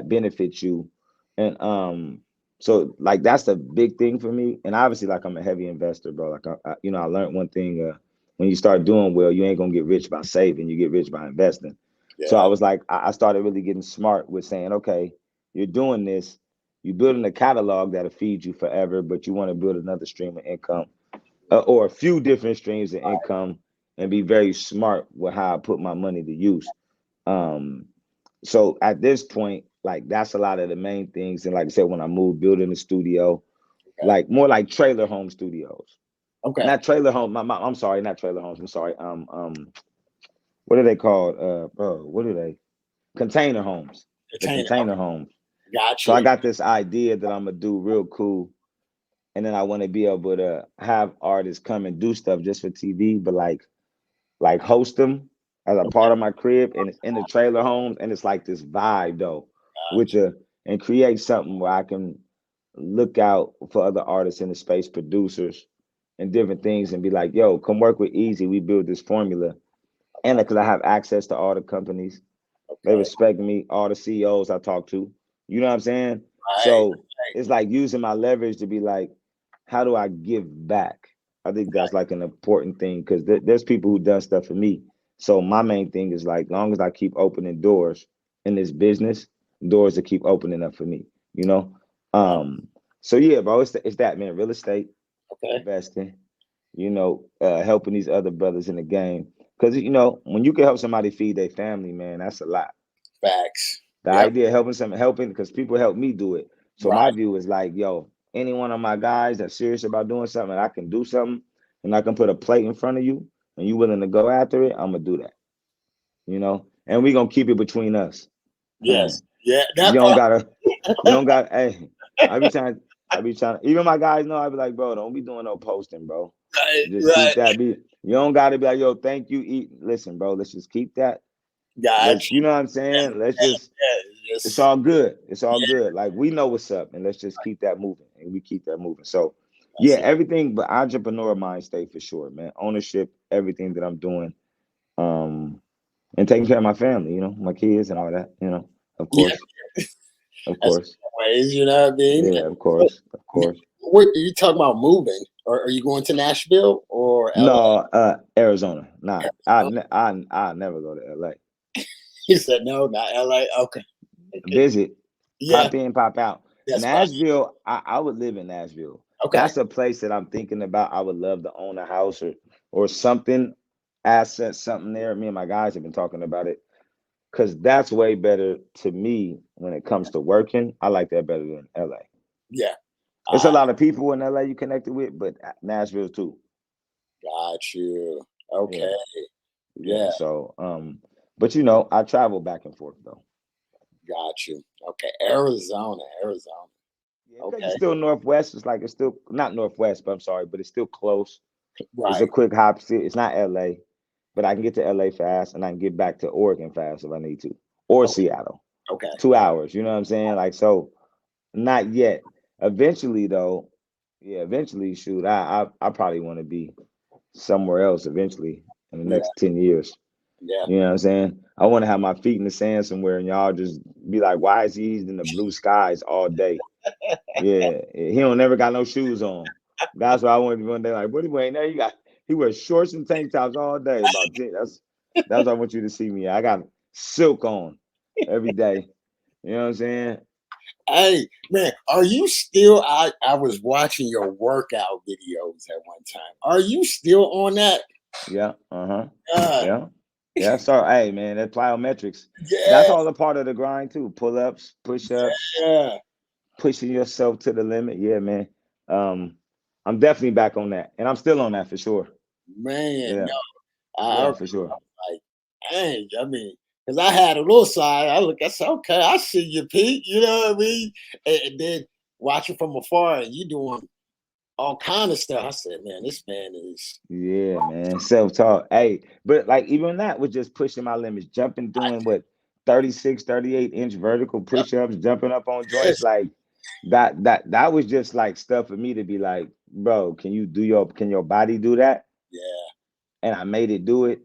Speaker 2: benefit you. And So like that's the big thing for me. And obviously, like I'm a heavy investor, bro. Like I learned one thing. When you start doing well, you ain't gonna get rich by saving. You get rich by investing. So I
Speaker 1: Yeah.
Speaker 2: was like, I started really getting smart with saying, okay, you're doing this. You're building a catalog that'll feed you forever, but you want to build another stream of income or a few different streams of income and be very smart with how I put my money to use. Um, so at this point, like that's a lot of the main things. And like I said, when I moved, building a studio,
Speaker 1: Okay.
Speaker 2: like more like trailer home studios,
Speaker 1: Okay.
Speaker 2: not trailer home. I'm sorry, not trailer homes. I'm sorry. What are they called? Bro, what are they? Container homes. The
Speaker 1: Entertainer.
Speaker 2: container
Speaker 1: Okay.
Speaker 2: homes.
Speaker 1: Got
Speaker 2: So I
Speaker 1: you.
Speaker 2: got this idea that I'm gonna do real cool, and then I want to be able to have artists come and do stuff just for TV, but like host them as a
Speaker 1: Okay.
Speaker 2: part of my crib, and it's in the trailer homes, and it's like this vibe though, with
Speaker 1: Got you.
Speaker 2: the and create something where I can look out for other artists in the space, producers, and different things, and be like, yo, come work with Easy. We build this formula, and
Speaker 1: Okay.
Speaker 2: because I have access to all the companies, they
Speaker 1: Okay.
Speaker 2: respect me, all the CEOs I talk to. You know what I'm saying?
Speaker 1: Right.
Speaker 2: So it's like using my leverage to be like, how do I give back? I think that's like an important thing because there's people who done stuff for me. So my main thing is like, long as I keep opening doors in this business, doors to keep opening up for me. You know.
Speaker 1: Right.
Speaker 2: Um. So yeah, bro, it's that man, real estate,
Speaker 1: Okay.
Speaker 2: investing. Helping these other brothers in the game. Because when you can help somebody feed their family, man, that's a lot.
Speaker 1: Facts.
Speaker 2: The
Speaker 1: Yep.
Speaker 2: idea of helping because people help me do it. So my
Speaker 1: Right.
Speaker 2: view is like, yo, any one of my guys that's serious about doing something, and I can do something, and I can put a plate in front of you, and you willing to go after it, I'm gonna do that. And we gonna keep it between us.
Speaker 1: Yes.
Speaker 2: you
Speaker 1: Yeah. That
Speaker 2: don't
Speaker 1: part.
Speaker 2: gotta, you don't got. Hey, I be trying. Even my guys know. I be like, bro, don't be doing no posting, bro.
Speaker 1: Right.
Speaker 2: Just keep
Speaker 1: Right.
Speaker 2: that. You don't gotta be like, yo, thank you. Eat. Listen, bro. Let's just keep that.
Speaker 1: Got
Speaker 2: You
Speaker 1: you.
Speaker 2: know what I'm saying? Let's just
Speaker 1: Yeah.
Speaker 2: it's
Speaker 1: Just.
Speaker 2: all good. It's all
Speaker 1: Yeah.
Speaker 2: good. Like we know what's up, and let's just keep that moving, and we keep that moving. So, yeah,
Speaker 1: That's it.
Speaker 2: everything, but entrepreneur mind state for sure, man. Ownership, everything that I'm doing, um, and taking care of my family. My kids and all that. Of
Speaker 1: Yeah.
Speaker 2: course, of
Speaker 1: That's
Speaker 2: course,
Speaker 1: ways. You know what I mean?
Speaker 2: yeah, of
Speaker 1: So,
Speaker 2: course, of course.
Speaker 1: what are you talking about moving? Or are you going to Nashville or LA?
Speaker 2: No, Arizona. Nah, I never go to LA.
Speaker 1: He said no, not LA. Okay. Okay.
Speaker 2: Visit,
Speaker 1: Yeah.
Speaker 2: pop in, pop out.
Speaker 1: That's fine.
Speaker 2: Nashville, I would live in Nashville.
Speaker 1: Okay.
Speaker 2: That's a place that I'm thinking about. I would love to own a house or something, asset, something there. Me and my guys have been talking about it because that's way better to me when it comes to working. I like that better than LA.
Speaker 1: Yeah.
Speaker 2: It's a
Speaker 1: I
Speaker 2: lot of people in LA you connected with, but Nashville too.
Speaker 1: got you.
Speaker 2: Yeah,
Speaker 1: Okay.
Speaker 2: yeah.
Speaker 1: Yeah.
Speaker 2: So, but I travel back and forth though.
Speaker 1: Got you. Okay. Arizona. Arizona.
Speaker 2: Yeah, because it's
Speaker 1: Okay.
Speaker 2: still Northwest. It's still not Northwest, but I'm sorry, but it's still close. It's a
Speaker 1: Right.
Speaker 2: quick hop. It's not LA, but I can get to LA fast and I can get back to Oregon fast if I need to, or
Speaker 1: Okay.
Speaker 2: Seattle.
Speaker 1: Okay.
Speaker 2: 2 hours. You know what I'm saying? Like so. Not yet. Eventually, though. Yeah. Eventually, shoot. I probably want to be somewhere else eventually in the
Speaker 1: Yeah.
Speaker 2: next 10 years.
Speaker 1: Yeah.
Speaker 2: You know what I'm saying? I want to have my feet in the sand somewhere, and y'all just be like, "Why is he in the blue skies all day?" Yeah, he don't never got no shoes on. That's why I wanted to be one day like, what are you wearing there? He wears shorts and tank tops all day. About 10. That's what I want you to see me. I got silk on every day. You know what I'm saying?
Speaker 1: Hey, man, are you still? I was watching your workout videos at one time. Are you still on that?
Speaker 2: Yeah. Uh-huh.
Speaker 1: God,
Speaker 2: Yeah. Yeah. So hey man, that plyometrics. That's
Speaker 1: yeah,
Speaker 2: all a part of the grind too. Pull-ups, push-ups,
Speaker 1: yeah,
Speaker 2: pushing yourself to the limit. Yeah, man. Um, I'm definitely back on that. And I'm still on that for sure.
Speaker 1: man.
Speaker 2: Yeah.
Speaker 1: No, I
Speaker 2: Yeah,
Speaker 1: remember
Speaker 2: for sure.
Speaker 1: like, dang. I mean, because I had a little side. I said, okay, I see you, Pete. You know what I mean? And then watching from afar, and you doing all kind of stuff. I said, man, this man is.
Speaker 2: Yeah, man. Self-taught. Hey, but like even that was just pushing my limits, jumping, doing what 36, 38-inch vertical push-ups, jumping up on joints.
Speaker 1: Yes,
Speaker 2: Like that was just like stuff for me to be like, bro, can your body do that?
Speaker 1: yeah,
Speaker 2: And I made it do it.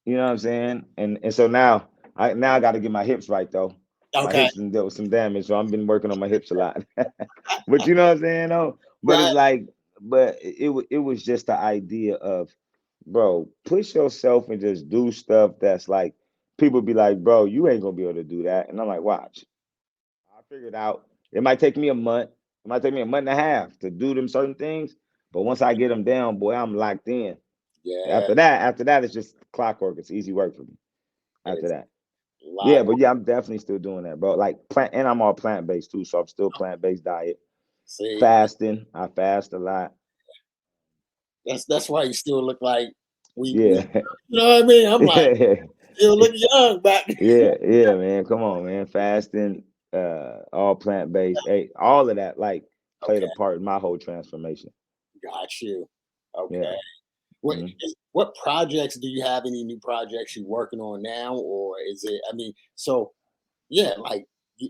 Speaker 2: You know what I'm saying? And so now I gotta get my hips right though. My
Speaker 1: Okay.
Speaker 2: hips and there was some damage, so I've been working on my hips a lot. But you know what I'm saying, though. But
Speaker 1: Right.
Speaker 2: it's like, but it was just the idea of, bro, push yourself and just do stuff that's like people be like, bro, you ain't gonna be able to do that, and I'm like, watch, I figured out. It might take me a month. It might take me a month and a half to do them certain things, but once I get them down, boy, I'm locked in.
Speaker 1: Yeah.
Speaker 2: After that, it's just clockwork. It's easy work for me. After
Speaker 1: It's
Speaker 2: that. Yeah,
Speaker 1: locked.
Speaker 2: but yeah, I'm definitely still doing that, bro. Like plant, and I'm all plant based too, so I'm still plant based diet.
Speaker 1: See,
Speaker 2: Fasting, I fast a lot.
Speaker 1: that's why you still look like we
Speaker 2: Yeah,
Speaker 1: you know what I mean? I'm like,
Speaker 2: yeah,
Speaker 1: still look young back.
Speaker 2: yeah, man. Come on, man. Fasting, all plant based. Hey, all of that like played
Speaker 1: Okay,
Speaker 2: a part in my whole transformation.
Speaker 1: got you. Okay.
Speaker 2: Yeah.
Speaker 1: What
Speaker 2: Mhm.
Speaker 1: what projects do you have? Any new projects you're working on now, or is it? I mean, so yeah, like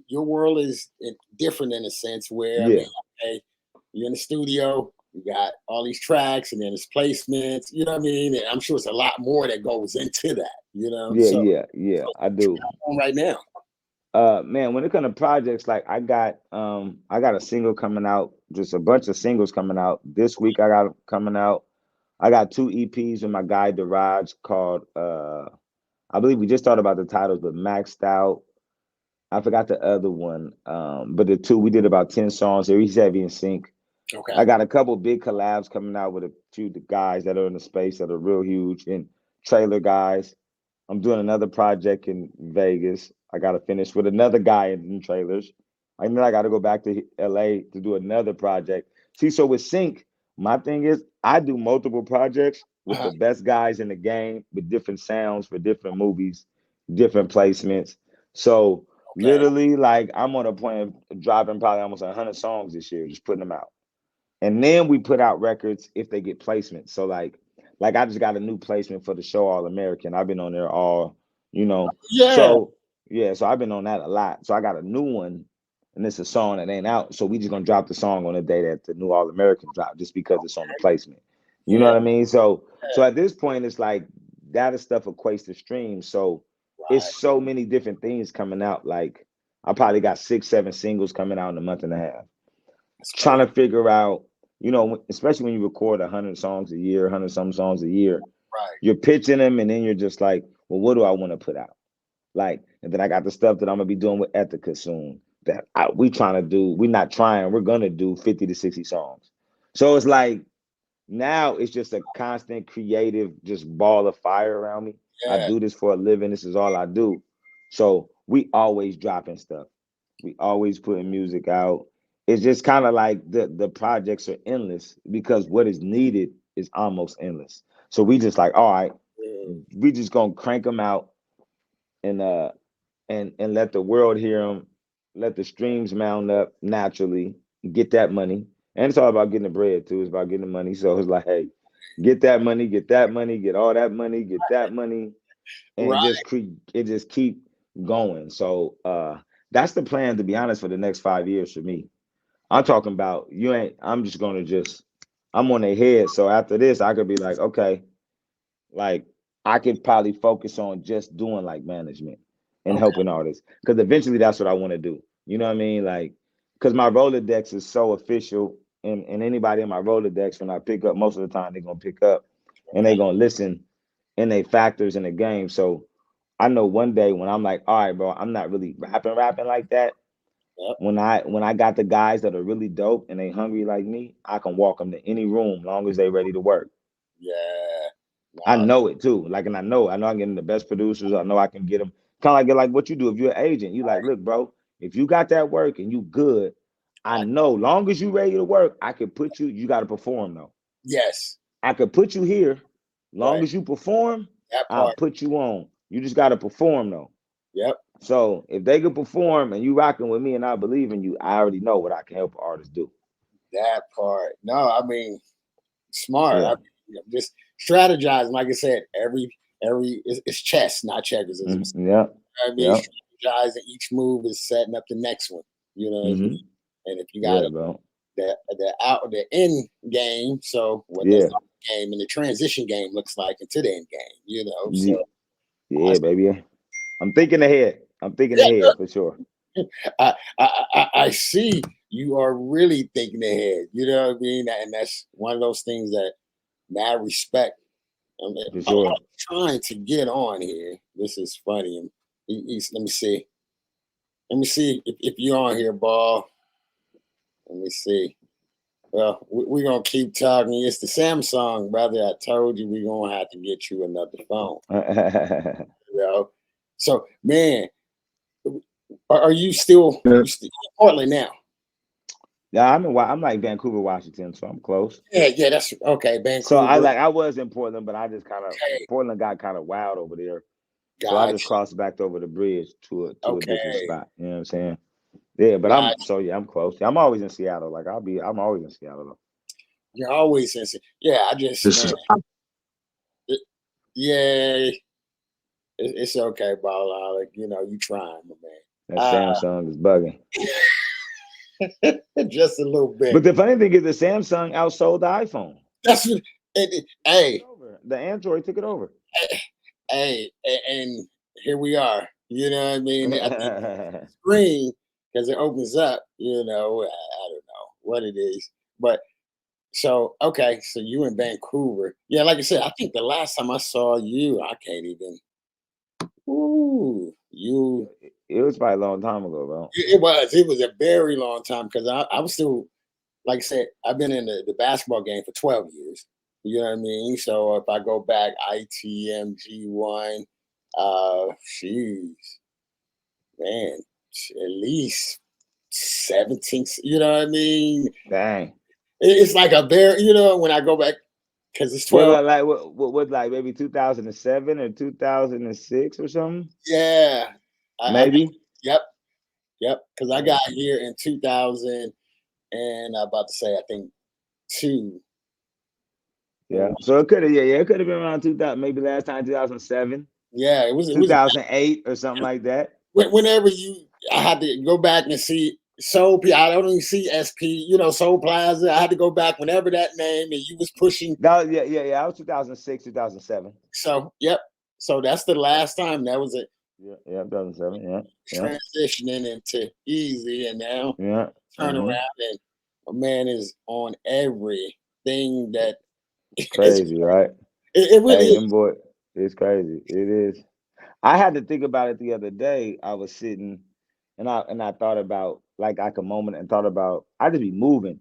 Speaker 1: your world is different in a sense where I mean,
Speaker 2: Yeah,
Speaker 1: okay, you're in the studio, you got all these tracks, and then it's placements. You know what I mean? And I'm sure it's a lot more that goes into that. You know,
Speaker 2: yeah,
Speaker 1: so
Speaker 2: yeah, yeah. I do.
Speaker 1: on right now.
Speaker 2: Man, when it comes to projects, like I got a single coming out, just a bunch of singles coming out. This week I got coming out. I got two EPs with my guy Daraj called I believe we just thought about the titles, but Maxed Out. I forgot the other one. But the two we did about 10 songs. They're each heavy in sync.
Speaker 1: Okay.
Speaker 2: I got a couple big collabs coming out with a few of the guys that are in the space that are real huge and trailer guys. I'm doing another project in Vegas. I got to finish with another guy in trailers. And then I got to go back to LA to do another project. See, so with Sync, my thing is I do multiple projects with
Speaker 1: Uh-huh.
Speaker 2: the best guys in the game with different sounds for different movies, different placements. So
Speaker 1: Okay.
Speaker 2: literally, like I'm on a point of dropping probably almost 100 songs this year, just putting them out. And then we put out records if they get placements. So like I just got a new placement for the show All American. I've been on there all, you know.
Speaker 1: Yeah.
Speaker 2: So yeah, so I've been on that a lot. So I got a new one, and it's a song that ain't out. So we just gonna drop the song on the day that the new All American drop, just because it's on the placement. You know
Speaker 1: Yeah.
Speaker 2: what I mean? So at this point, it's like that is stuff equates to streams. So it's
Speaker 1: Right.
Speaker 2: so many different things coming out. Like I probably got 6, 7 singles coming out in a month and a half.
Speaker 1: That's
Speaker 2: Trying
Speaker 1: crazy.
Speaker 2: to figure out, you know, especially when you record 100 songs a year, 100 some songs a year,
Speaker 1: Right.
Speaker 2: you're pitching them, and then you're just like, well, what do I want to put out? Like, and then I got the stuff that I'm gonna be doing with Ethica soon. We trying to do. We're not trying. We're gonna do 50 to 60 songs. So it's like now it's just a constant creative, just ball of fire around me. I
Speaker 1: Yeah.
Speaker 2: do this for a living. This is all I do. So we always dropping stuff. We always putting music out. It's just kind of like the projects are endless because what is needed is almost endless. So we just like, all right,
Speaker 1: Mm.
Speaker 2: we just gonna crank them out and and let the world hear them, let the streams mount up naturally, get that money. And it's all about getting the bread too. It's about getting the money. So it's like, hey, get that money, get that money, get all that money, get that money, and
Speaker 1: Right.
Speaker 2: just keep going. So that's the plan, to be honest, for the next 5 years for me. I'm talking about you ain't I'm just gonna just I'm on their head. So after this, I could be like, okay, like I could probably focus on just doing like management and
Speaker 1: Okay.
Speaker 2: helping artists. Because eventually that's what I want to do. You know what I mean? Like, because my Rolodex is so official, and anybody in my Rolodex, when I pick up, most of the time they're gonna pick up and they're
Speaker 1: Okay.
Speaker 2: gonna listen and they factors in the game. So I know one day when I'm like, all right, bro, I'm not really rapping like that.
Speaker 1: Yep.
Speaker 2: When I got the guys that are really dope and they hungry like me, I can walk them to any room long as they ready to work.
Speaker 1: Yeah.
Speaker 2: I
Speaker 1: Nah,
Speaker 2: know it too. Like, and I know I'm getting the best producers. I know I can get them. Kind of like what you do. If you're an agent, you like, look, bro, if you got that work and you good, I
Speaker 1: I,
Speaker 2: know long as you ready to work, I can put you. You got to perform though.
Speaker 1: yes.
Speaker 2: I could put you here. Long
Speaker 1: Right.
Speaker 2: as you perform,
Speaker 1: That
Speaker 2: I'll
Speaker 1: part.
Speaker 2: put you on. You just got to perform though.
Speaker 1: Yep.
Speaker 2: So if they can perform and you rocking with me and I believe in you, I already know what I can help artists do.
Speaker 1: That part. No, I mean, smart.
Speaker 2: Yeah.
Speaker 1: Just strategizing. Like I said, every it's chess, not checkers. As we say.
Speaker 2: Yeah.
Speaker 1: I mean,
Speaker 2: Yeah.
Speaker 1: strategizing. Each move is setting up the next one. You know what I mean?
Speaker 2: Hmm.
Speaker 1: And if you got
Speaker 2: Yeah, bro.
Speaker 1: the end game, so what does
Speaker 2: Yeah.
Speaker 1: the game and the transition game looks like into the end game? You know, so
Speaker 2: Yeah, baby. I'm thinking ahead. I'm thinking
Speaker 1: yeah,
Speaker 2: ahead for sure.
Speaker 1: I see you are really thinking ahead. You know what I mean? And that's one of those things that mad respect. I mean,
Speaker 2: For
Speaker 1: I'm
Speaker 2: sure.
Speaker 1: trying to get on here. This is funny. Let me see. Let me see if you're on here, ball. Let me see. Well, we're gonna keep talking. It's the Samsung, brother. I told you we're gonna have to get you another phone. You know. So, man, are you still in Portland now?
Speaker 2: Yeah, I'm like Vancouver, Washington, so I'm close.
Speaker 1: Yeah, that's okay.
Speaker 2: So
Speaker 1: Vancouver.
Speaker 2: I was in Portland, but I just kind of
Speaker 1: Okay,
Speaker 2: Portland got kind of wild over there. So I just
Speaker 1: gotcha.
Speaker 2: crossed back over the bridge to a different
Speaker 1: Okay,
Speaker 2: spot. You know what I'm saying? Yeah, but
Speaker 1: gotcha.
Speaker 2: I'm close. I'm always in Seattle. Like I'm always in Seattle though.
Speaker 1: You're always sensitive. Yeah, I just
Speaker 2: This
Speaker 1: man.
Speaker 2: is
Speaker 1: It, yeah, it's okay, ball. Like you trying, my
Speaker 2: that
Speaker 1: man.
Speaker 2: Samsung is bugging.
Speaker 1: Just a little bit.
Speaker 2: But the funny thing is the Samsung outsold the iPhone.
Speaker 1: That's what.
Speaker 2: Took it
Speaker 1: Hey,
Speaker 2: over. The Android took it over.
Speaker 1: hey, and here we are. You know what I mean? I think screen because it opens up. I don't know what it is, but so okay. So you in Vancouver? Yeah, like I said, I think the last time I saw you, I can't even. Ooh, you.
Speaker 2: It was probably a long time ago, bro.
Speaker 1: It was a very long time because I was still like I said, I've been in the basketball game for 12 years. You know what I mean? So if I go back, ITMG1, she's man, at least 17. You know what I mean?
Speaker 2: Dang.
Speaker 1: It's like a very, when I go back, because it's
Speaker 2: What
Speaker 1: 12.
Speaker 2: about like what like maybe 2007 or 2006 or something?
Speaker 1: Yeah.
Speaker 2: Maybe.
Speaker 1: Yep, yep. Because I
Speaker 2: Yeah.
Speaker 1: got here in 2000, and I'm about to say, I think two.
Speaker 2: Yeah. So it could have, it could have been around 2000, maybe last time 2007,
Speaker 1: Yeah, it was
Speaker 2: 2008 or something like that.
Speaker 1: whenever I had to go back and see I don't even see SP, Soul Plaza. I had to go back whenever that name and you was pushing.
Speaker 2: That was, yeah. I was 2006, 2007.
Speaker 1: So, yep. So that's the last time that was it
Speaker 2: Yeah, 2007. Yeah.
Speaker 1: transitioning into easy and now
Speaker 2: Yeah.
Speaker 1: turn around
Speaker 2: Hmm.
Speaker 1: and a man is on everything that
Speaker 2: It's
Speaker 1: is
Speaker 2: crazy, right?
Speaker 1: it really
Speaker 2: Hey,
Speaker 1: is.
Speaker 2: them boy, it's crazy. It is. I had to think about it the other day. I was sitting and I thought about like a moment and thought about I just be moving.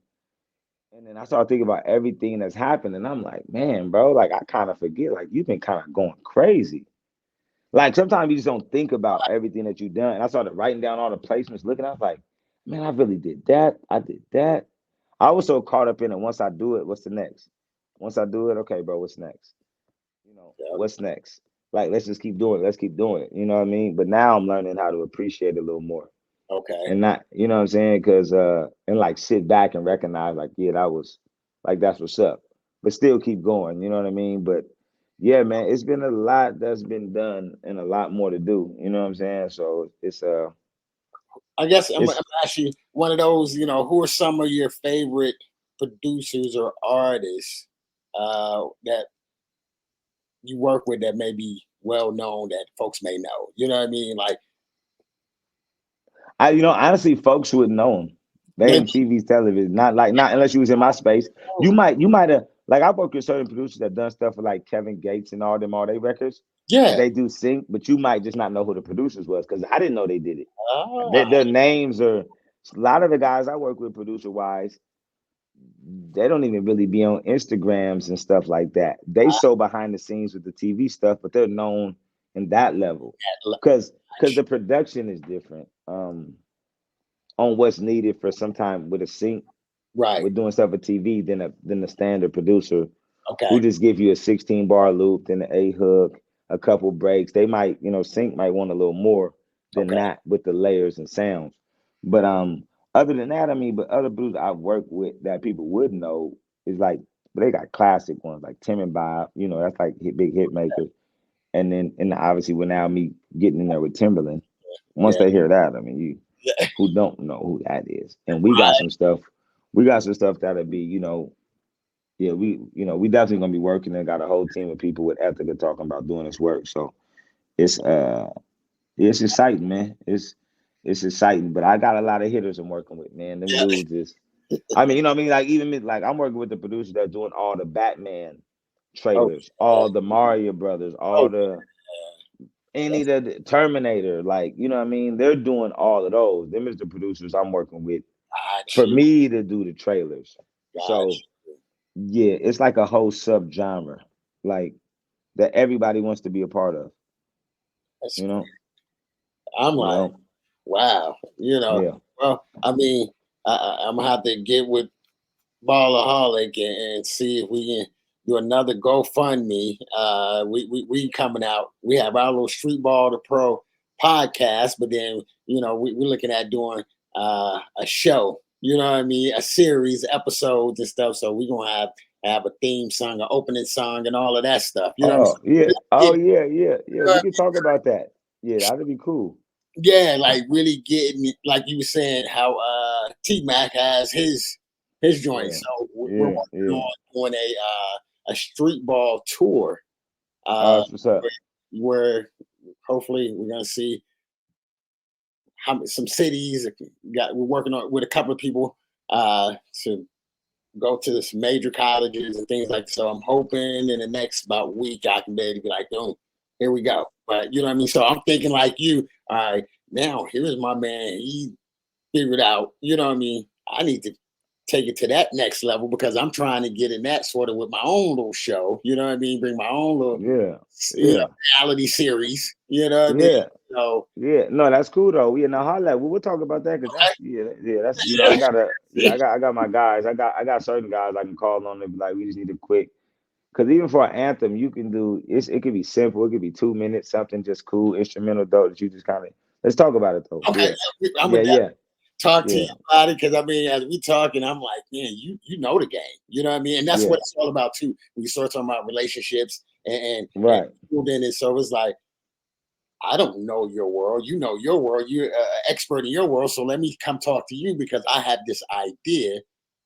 Speaker 2: And then I started thinking about everything that's happened. And I'm like, man, bro, like I kind of forget. Like you've been kind of going crazy. Like sometimes you just don't think about everything that you've done. And I started writing down all the placements, looking, I was like, man, I really did that. I did that. I was so caught up in it. Once I do it, what's the next? Once I do it, okay, bro, what's next?
Speaker 1: Yep.
Speaker 2: What's next? Like, let's just keep doing it. Let's keep doing it. You know what I mean? But now I'm learning how to appreciate it a little more
Speaker 1: Okay.
Speaker 2: and not, you know what I'm saying? Cause and like sit back and recognize like, yeah, that was like that's what's up. But still keep going, you know what I mean? But yeah, man, it's been a lot that's been done and a lot more to do. You know what I'm saying? So
Speaker 1: I guess I'm
Speaker 2: it's
Speaker 1: actually one of those, who are some of your favorite producers or artists that you work with that may be well known that folks may know. You know what I mean? Like
Speaker 2: honestly folks would know them. They
Speaker 1: maybe
Speaker 2: in TV's television, not unless you was in my space. You might have like I work with certain producers that done stuff for like Kevin Gates and all them all they records. And
Speaker 1: yeah.
Speaker 2: they do sync, but you might just not know who the producers was because I didn't know they did it.
Speaker 1: Ah,
Speaker 2: Their names are a lot of the guys I work with producer wise, they don't even really be on Instagrams and stuff like that. They so behind the scenes with the TV stuff, but they're known in that level. Because the production is different on what's needed for sometime with a sync
Speaker 1: right.
Speaker 2: with doing stuff with TV than the standard producer who
Speaker 1: Okay.
Speaker 2: just give you a 16 bar loop, then the A hook, a couple breaks. They might, sync might want a little more than
Speaker 1: Okay.
Speaker 2: that with the layers and sounds. But other than that, I mean, but other blues I've worked with that people would know is like they got classic ones like Tim and Bob, that's like big hit makers. And obviously with now me getting in there with Timberland, once
Speaker 1: Yeah.
Speaker 2: they hear that, I mean, you
Speaker 1: Yeah.
Speaker 2: who don't know who that is. And we got some stuff that'll be, yeah, we definitely gonna be working and got a whole team of people with ethic and talking about doing this work. So it's it's exciting, man. It's it's exciting. But I got a lot of hitters I'm working with, man. Them
Speaker 1: Yeah.
Speaker 2: dudes is, I mean, you know what I mean? Like even like I'm working with the producer that's doing all the Batman
Speaker 1: Oh,
Speaker 2: trailers, all the Mario Brothers, all
Speaker 1: oh,
Speaker 2: the any of the Terminator, like you know what I mean? They're doing all of those. Them is the producers I'm working with
Speaker 1: got
Speaker 2: for
Speaker 1: you.
Speaker 2: me to do the trailers.
Speaker 1: Got
Speaker 2: So
Speaker 1: you.
Speaker 2: yeah, it's like a whole subgenre, like that everybody wants to be a part of.
Speaker 1: That's,
Speaker 2: You know,
Speaker 1: I'm
Speaker 2: you
Speaker 1: like,
Speaker 2: know,
Speaker 1: wow.
Speaker 2: yeah.
Speaker 1: Well, I mean, I'm gonna have to get with Ballaholic and see if we can do another GoFundMe. We coming out. We have our little Street Ball to Pro podcast, but then we're looking at doing a show. You know what I mean? A series, episodes and stuff. So we're gonna have a theme song, an opening song, and all of that stuff. You know what I'm
Speaker 2: Oh yeah.
Speaker 1: saying?
Speaker 2: Oh
Speaker 1: Really
Speaker 2: yeah. We
Speaker 1: get,
Speaker 2: can talk about that. Yeah, that'd be cool.
Speaker 1: yeah, like really getting, like you were saying, how T Mac has his joint.
Speaker 2: Yeah,
Speaker 1: So we're
Speaker 2: yeah,
Speaker 1: working
Speaker 2: yeah.
Speaker 1: on doing a street ball tour,
Speaker 2: Oh,
Speaker 1: uh,
Speaker 2: that's what's up.
Speaker 1: where hopefully we're gonna see some cities. We're working on with a couple of people to go to some major colleges and things like that. So I'm hoping in the next about week I can be able to be like, boom, here we go. But you know what I mean? So I'm thinking like you, all right, now here's my man. He figured out, you know what I mean? I need to take it to that next level because I'm trying to get in that sort of with my own little show. You know what I mean? Bring my own little,
Speaker 2: Yeah, yeah,
Speaker 1: reality series. You know what I mean?
Speaker 2: yeah,
Speaker 1: So
Speaker 2: yeah. No, that's cool though. Yeah, now holla. We'll talk about that because that's yeah. That's I gotta I got my guys. I got certain guys I can call on and be like, we just need a quick. Because even for an anthem, you can do it could be simple. It could be 2 minutes, something just cool, instrumental dope that you just kind of let's talk about it though.
Speaker 1: okay,
Speaker 2: Yeah,
Speaker 1: I'm
Speaker 2: yeah,
Speaker 1: gonna
Speaker 2: yeah,
Speaker 1: talk to you
Speaker 2: yeah,
Speaker 1: about it because I mean, as we talking, I'm like, man, you know the game. You know what I mean? And that's what
Speaker 2: yeah.
Speaker 1: it's all about too. When you start talking about relationships and
Speaker 2: Right.
Speaker 1: building it, so it's like I don't know your world. You know your world. You're an expert in your world. So let me come talk to you because I have this idea.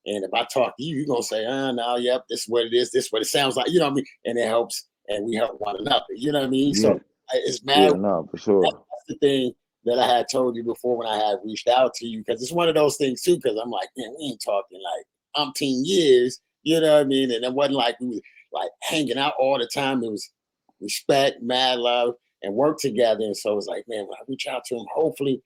Speaker 1: And if I talk to you, you're gonna say, no, yep, this is what it is, this is what it sounds like, you know what I mean? And it helps and we help one another, you know what I mean? So
Speaker 2: Yeah,
Speaker 1: it's
Speaker 2: yeah.
Speaker 1: mad.
Speaker 2: No, for sure.
Speaker 1: That's the thing that I had told you before when I had reached out to you, because it's one of those things too, because I'm like, man, we ain't talking like umpteen years, you know what I mean? And it wasn't like we was like hanging out all the time. It was respect, mad love, and work together. And so it's like, man, when I reach out to him, hopefully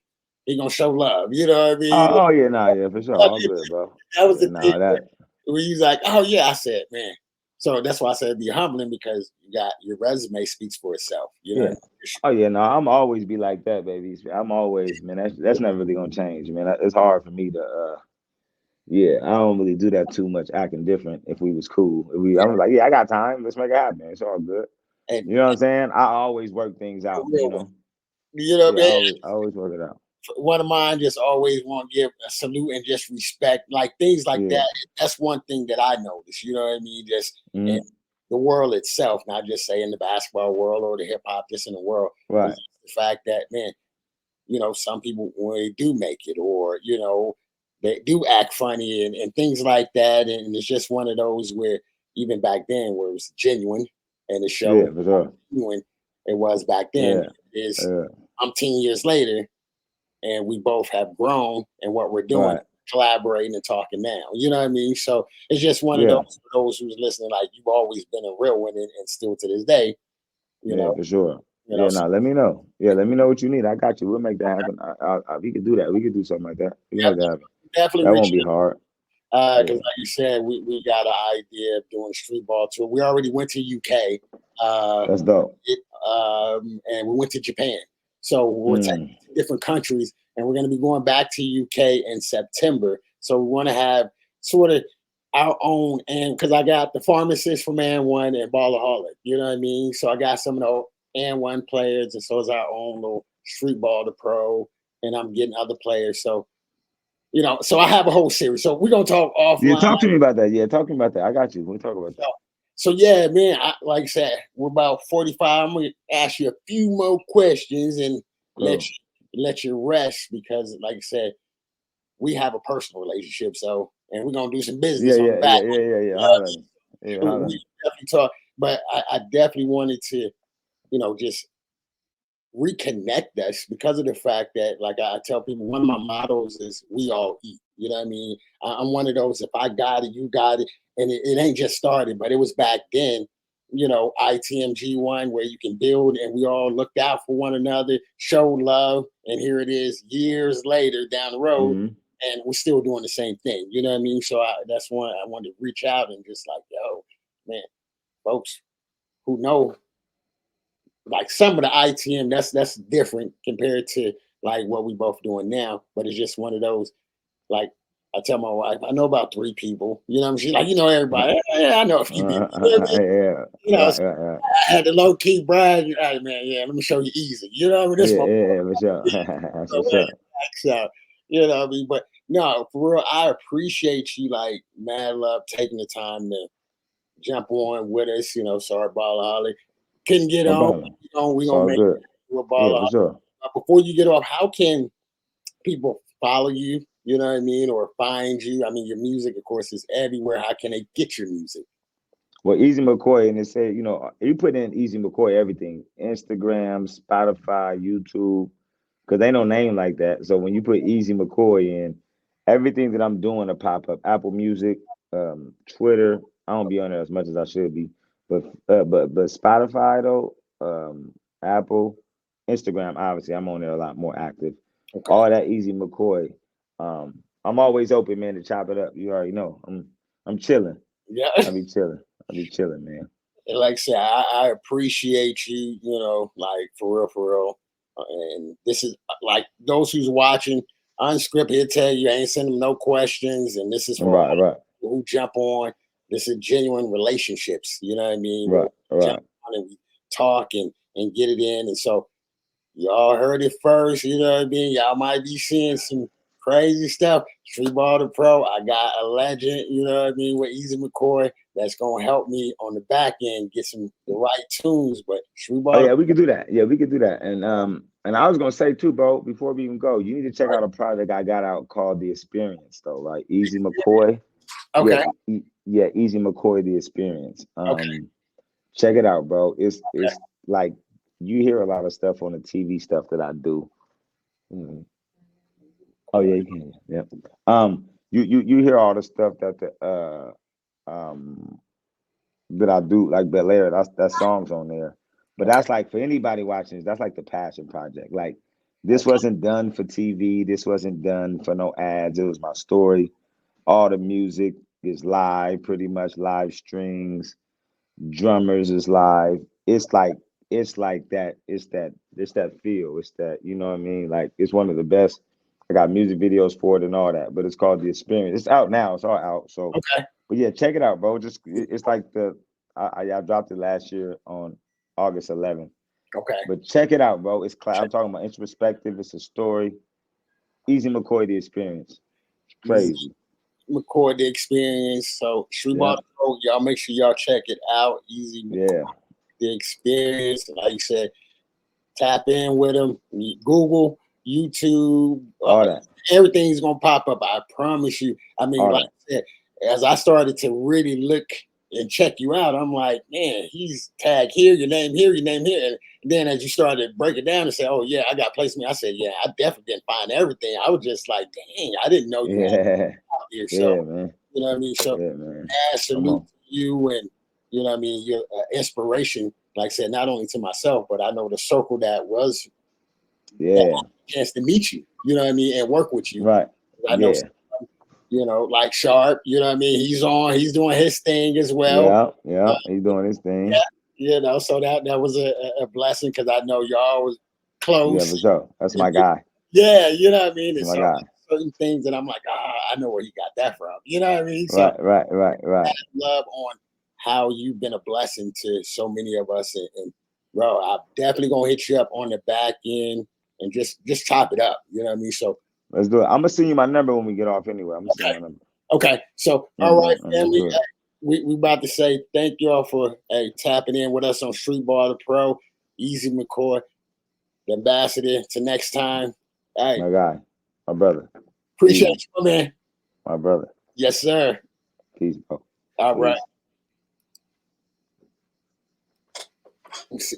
Speaker 1: he gonna show love. You know what I mean?
Speaker 2: Oh yeah, nah, yeah, for sure. All good, bro.
Speaker 1: That was
Speaker 2: Yeah,
Speaker 1: the thing
Speaker 2: nah, that.
Speaker 1: where you was like, oh yeah, I said, man. So that's why I said it'd be humbling because you got your resume speaks for itself. You know what I
Speaker 2: Yeah.
Speaker 1: mean?
Speaker 2: Oh yeah, no, I'm always be like that, baby. I'm always, man. That's never really gonna change, man. It's hard for me to, yeah. I don't really do that too much, acting different. If we was cool, I'm like, yeah, I got time. Let's make it happen. It's all good.
Speaker 1: And
Speaker 2: You know what I'm saying? I always work things
Speaker 1: the
Speaker 2: out. You
Speaker 1: real one.
Speaker 2: know?
Speaker 1: You know what
Speaker 2: Yeah,
Speaker 1: I mean?
Speaker 2: I always work it out.
Speaker 1: One of mine just always want to give a salute and just respect, like things like
Speaker 2: Yeah.
Speaker 1: that. That's one thing that I noticed. You know what I mean? Just in
Speaker 2: Mm-hmm.
Speaker 1: the world itself, not just say in the basketball world or the hip hop, just in the world.
Speaker 2: Right.
Speaker 1: Is the fact that man, some people when they do make it, or they do act funny and things like that, and it's just one of those where even back then, where it was genuine, and the show
Speaker 2: Yeah, for sure.
Speaker 1: genuine it was back then
Speaker 2: Yeah.
Speaker 1: is
Speaker 2: Yeah.
Speaker 1: 10 years later and we both have grown and what we're doing,
Speaker 2: Right.
Speaker 1: collaborating and talking now. You know what I mean? So it's just one of
Speaker 2: Yeah.
Speaker 1: those for those who's listening, like you've always been a real one and still to this day, you
Speaker 2: Yeah,
Speaker 1: know,
Speaker 2: for sure.
Speaker 1: you know.
Speaker 2: Yeah,
Speaker 1: So
Speaker 2: let me know. Yeah, let me know what you need. I got you. We'll make that happen. We could do that. We could do something like that. We can make that happen.
Speaker 1: definitely
Speaker 2: That
Speaker 1: reach
Speaker 2: won't be hard.
Speaker 1: because
Speaker 2: Yeah.
Speaker 1: like you said, we got an idea of doing a street ball tour. We already went to UK,
Speaker 2: That's dope.
Speaker 1: and we went to Japan. So we're taking
Speaker 2: Mm.
Speaker 1: different countries, and we're going to be going back to UK in September. So we want to have sort of our own, and because I got the pharmacist from And1 and Ballaholic, you know what I mean. So I got some of the And1 players, and so is our own little street ball to pro, and I'm getting other players. So so I have a whole series. So we're gonna talk
Speaker 2: Yeah,
Speaker 1: offline.
Speaker 2: talk to me about that. Yeah, talk to me about that. I got you. We'll talk about that.
Speaker 1: So yeah, man. Like I said, we're about 45. I'm gonna ask you a few more questions and let
Speaker 2: Cool.
Speaker 1: you rest because, like I said, we have a personal relationship. So, and we're gonna do some
Speaker 2: Yeah,
Speaker 1: business on the
Speaker 2: yeah,
Speaker 1: back.
Speaker 2: yeah, yeah, yeah, yeah. Holla at me. Yeah, holla at
Speaker 1: We
Speaker 2: me.
Speaker 1: definitely talk, but I definitely wanted to, just reconnect us because of the fact that, like I tell people, one of my mottos is we all eat. You know what I mean? I'm one of those, if I got it, you got it. And it ain't just started, but it was back then, ITMG1, where you can build and we all looked out for one another, showed love. And here it is years later down the road, and we're still doing the same thing. You know what I mean? So that's one I wanted to reach out and just like, yo, man, folks who know, like some of the ITM, that's different compared to like what we both doing now. But it's just one of those, like I tell my wife, I know about 3 people. You know, she's like, everybody. Yeah, I know a few people.
Speaker 2: Yeah.
Speaker 1: So I had to low key brag. Hey man, yeah, let me show you easy. You know, what I mean,
Speaker 2: Yeah, for sure. That's what's up.
Speaker 1: So, what I mean, but no, for real, I appreciate you, like mad love, taking the time to jump on with us. Sorry, Baller Holly couldn't get on. We gonna make
Speaker 2: good.
Speaker 1: it a Baller
Speaker 2: for sure.
Speaker 1: Before you get off, how can people follow you? You know what I mean, or find you? I mean, your music, of course, is everywhere. How can they get your music?
Speaker 2: Well, Easy McCoy, and it said, you put in Easy McCoy everything: Instagram, Spotify, YouTube, because ain't no name like that. So when you put Easy McCoy in, everything that I'm doing to pop up. Apple Music, Twitter. I don't be on there as much as I should be, but Spotify though, Apple, Instagram. Obviously, I'm on there a lot more active.
Speaker 1: Okay.
Speaker 2: All that Easy McCoy. I'm always open, man, to chop it up. You already know. I'm chilling.
Speaker 1: Yeah.
Speaker 2: I be chilling, man.
Speaker 1: And like I said, I appreciate you, like for real. And this is like those who's watching, unscripted, he'll tell you, I ain't sending them no questions. And this is for
Speaker 2: right.
Speaker 1: who jump on. This is genuine relationships. You know what I mean?
Speaker 2: Right.
Speaker 1: Jump on and we talk and get it in. And so y'all heard it first. You know what I mean? Y'all might be seeing some crazy stuff. Streetball the Pro, I got a legend, you know what I mean, with Easy McCoy that's gonna help me on the back end get the right tunes. But Streetball.
Speaker 2: Oh yeah, we could do that. Yeah, we could do that. And I was gonna say too, bro, before we even go, you need to check out a project I got out called The Experience, though, right? Easy McCoy.
Speaker 1: Okay.
Speaker 2: Yeah, Easy McCoy, The Experience.
Speaker 1: Okay.
Speaker 2: Check it out, bro. It's like you hear a lot of stuff on the TV stuff that I do. Oh yeah, you can. Yeah. You hear all the stuff that that I do, like Bel Air. That song's on there. But that's like for anybody watching, that's like the passion project. Like this wasn't done for TV. This wasn't done for no ads. It was my story. All the music is live, pretty much live strings. Drummers is live. It's like that. It's that feel. It's that, you know what I mean? Like it's one of the best. I got music videos for it and all that, but it's called The Experience. It's out now. It's all out. So, but yeah, check it out, bro. It's like I dropped it last year on August 11th.
Speaker 1: Okay.
Speaker 2: But check it out, bro. It's I'm talking about introspective. It's a story. Easy McCoy, The Experience. It's crazy.
Speaker 1: McCoy, The Experience. So Streetball Pro, y'all make sure y'all check it out. Easy McCoy, The Experience. Like you said, tap in with them. Google, YouTube,
Speaker 2: all that.
Speaker 1: Everything's gonna pop up. I promise you. I mean, all like I said, as I started to really look and check you out, I'm like, man, he's tagged here, your name here, your name here. And then as you started to break it down and say, oh yeah, I got placement, I said, yeah, I definitely didn't find everything. I was just like, dang, I didn't know you had out here. So,
Speaker 2: man.
Speaker 1: You know what I mean? So, salute to you, and you know what I mean, your inspiration. Like I said, not only to myself, but I know the circle that was chance to meet you. You know what I mean, and work with you.
Speaker 2: Right.
Speaker 1: I know. Like Sharp, you know what I mean? He's doing his thing as well.
Speaker 2: Yeah, he's doing his thing.
Speaker 1: So that was a blessing because I know y'all was close.
Speaker 2: Yeah, for sure. That's my guy.
Speaker 1: Yeah, you know what I mean?
Speaker 2: That's my guy.
Speaker 1: Certain things that I'm like, I know where he got that from. You know what I mean?
Speaker 2: So right.
Speaker 1: Love on how you've been a blessing to so many of us. And bro, I'm definitely gonna hit you up on the back end and just chop it up. You know what I mean? So
Speaker 2: let's do it. I'm gonna send you my number when we get off anyway. I'm gonna send you my number.
Speaker 1: Okay. So all right, family. We about to say thank y'all for tapping in with us on Streetball the Pro. Easy McCoy, the ambassador. Till next time. Hey.
Speaker 2: My guy. My brother.
Speaker 1: Appreciate you, man.
Speaker 2: My brother.
Speaker 1: Yes, sir.
Speaker 2: Peace, bro.
Speaker 1: All right.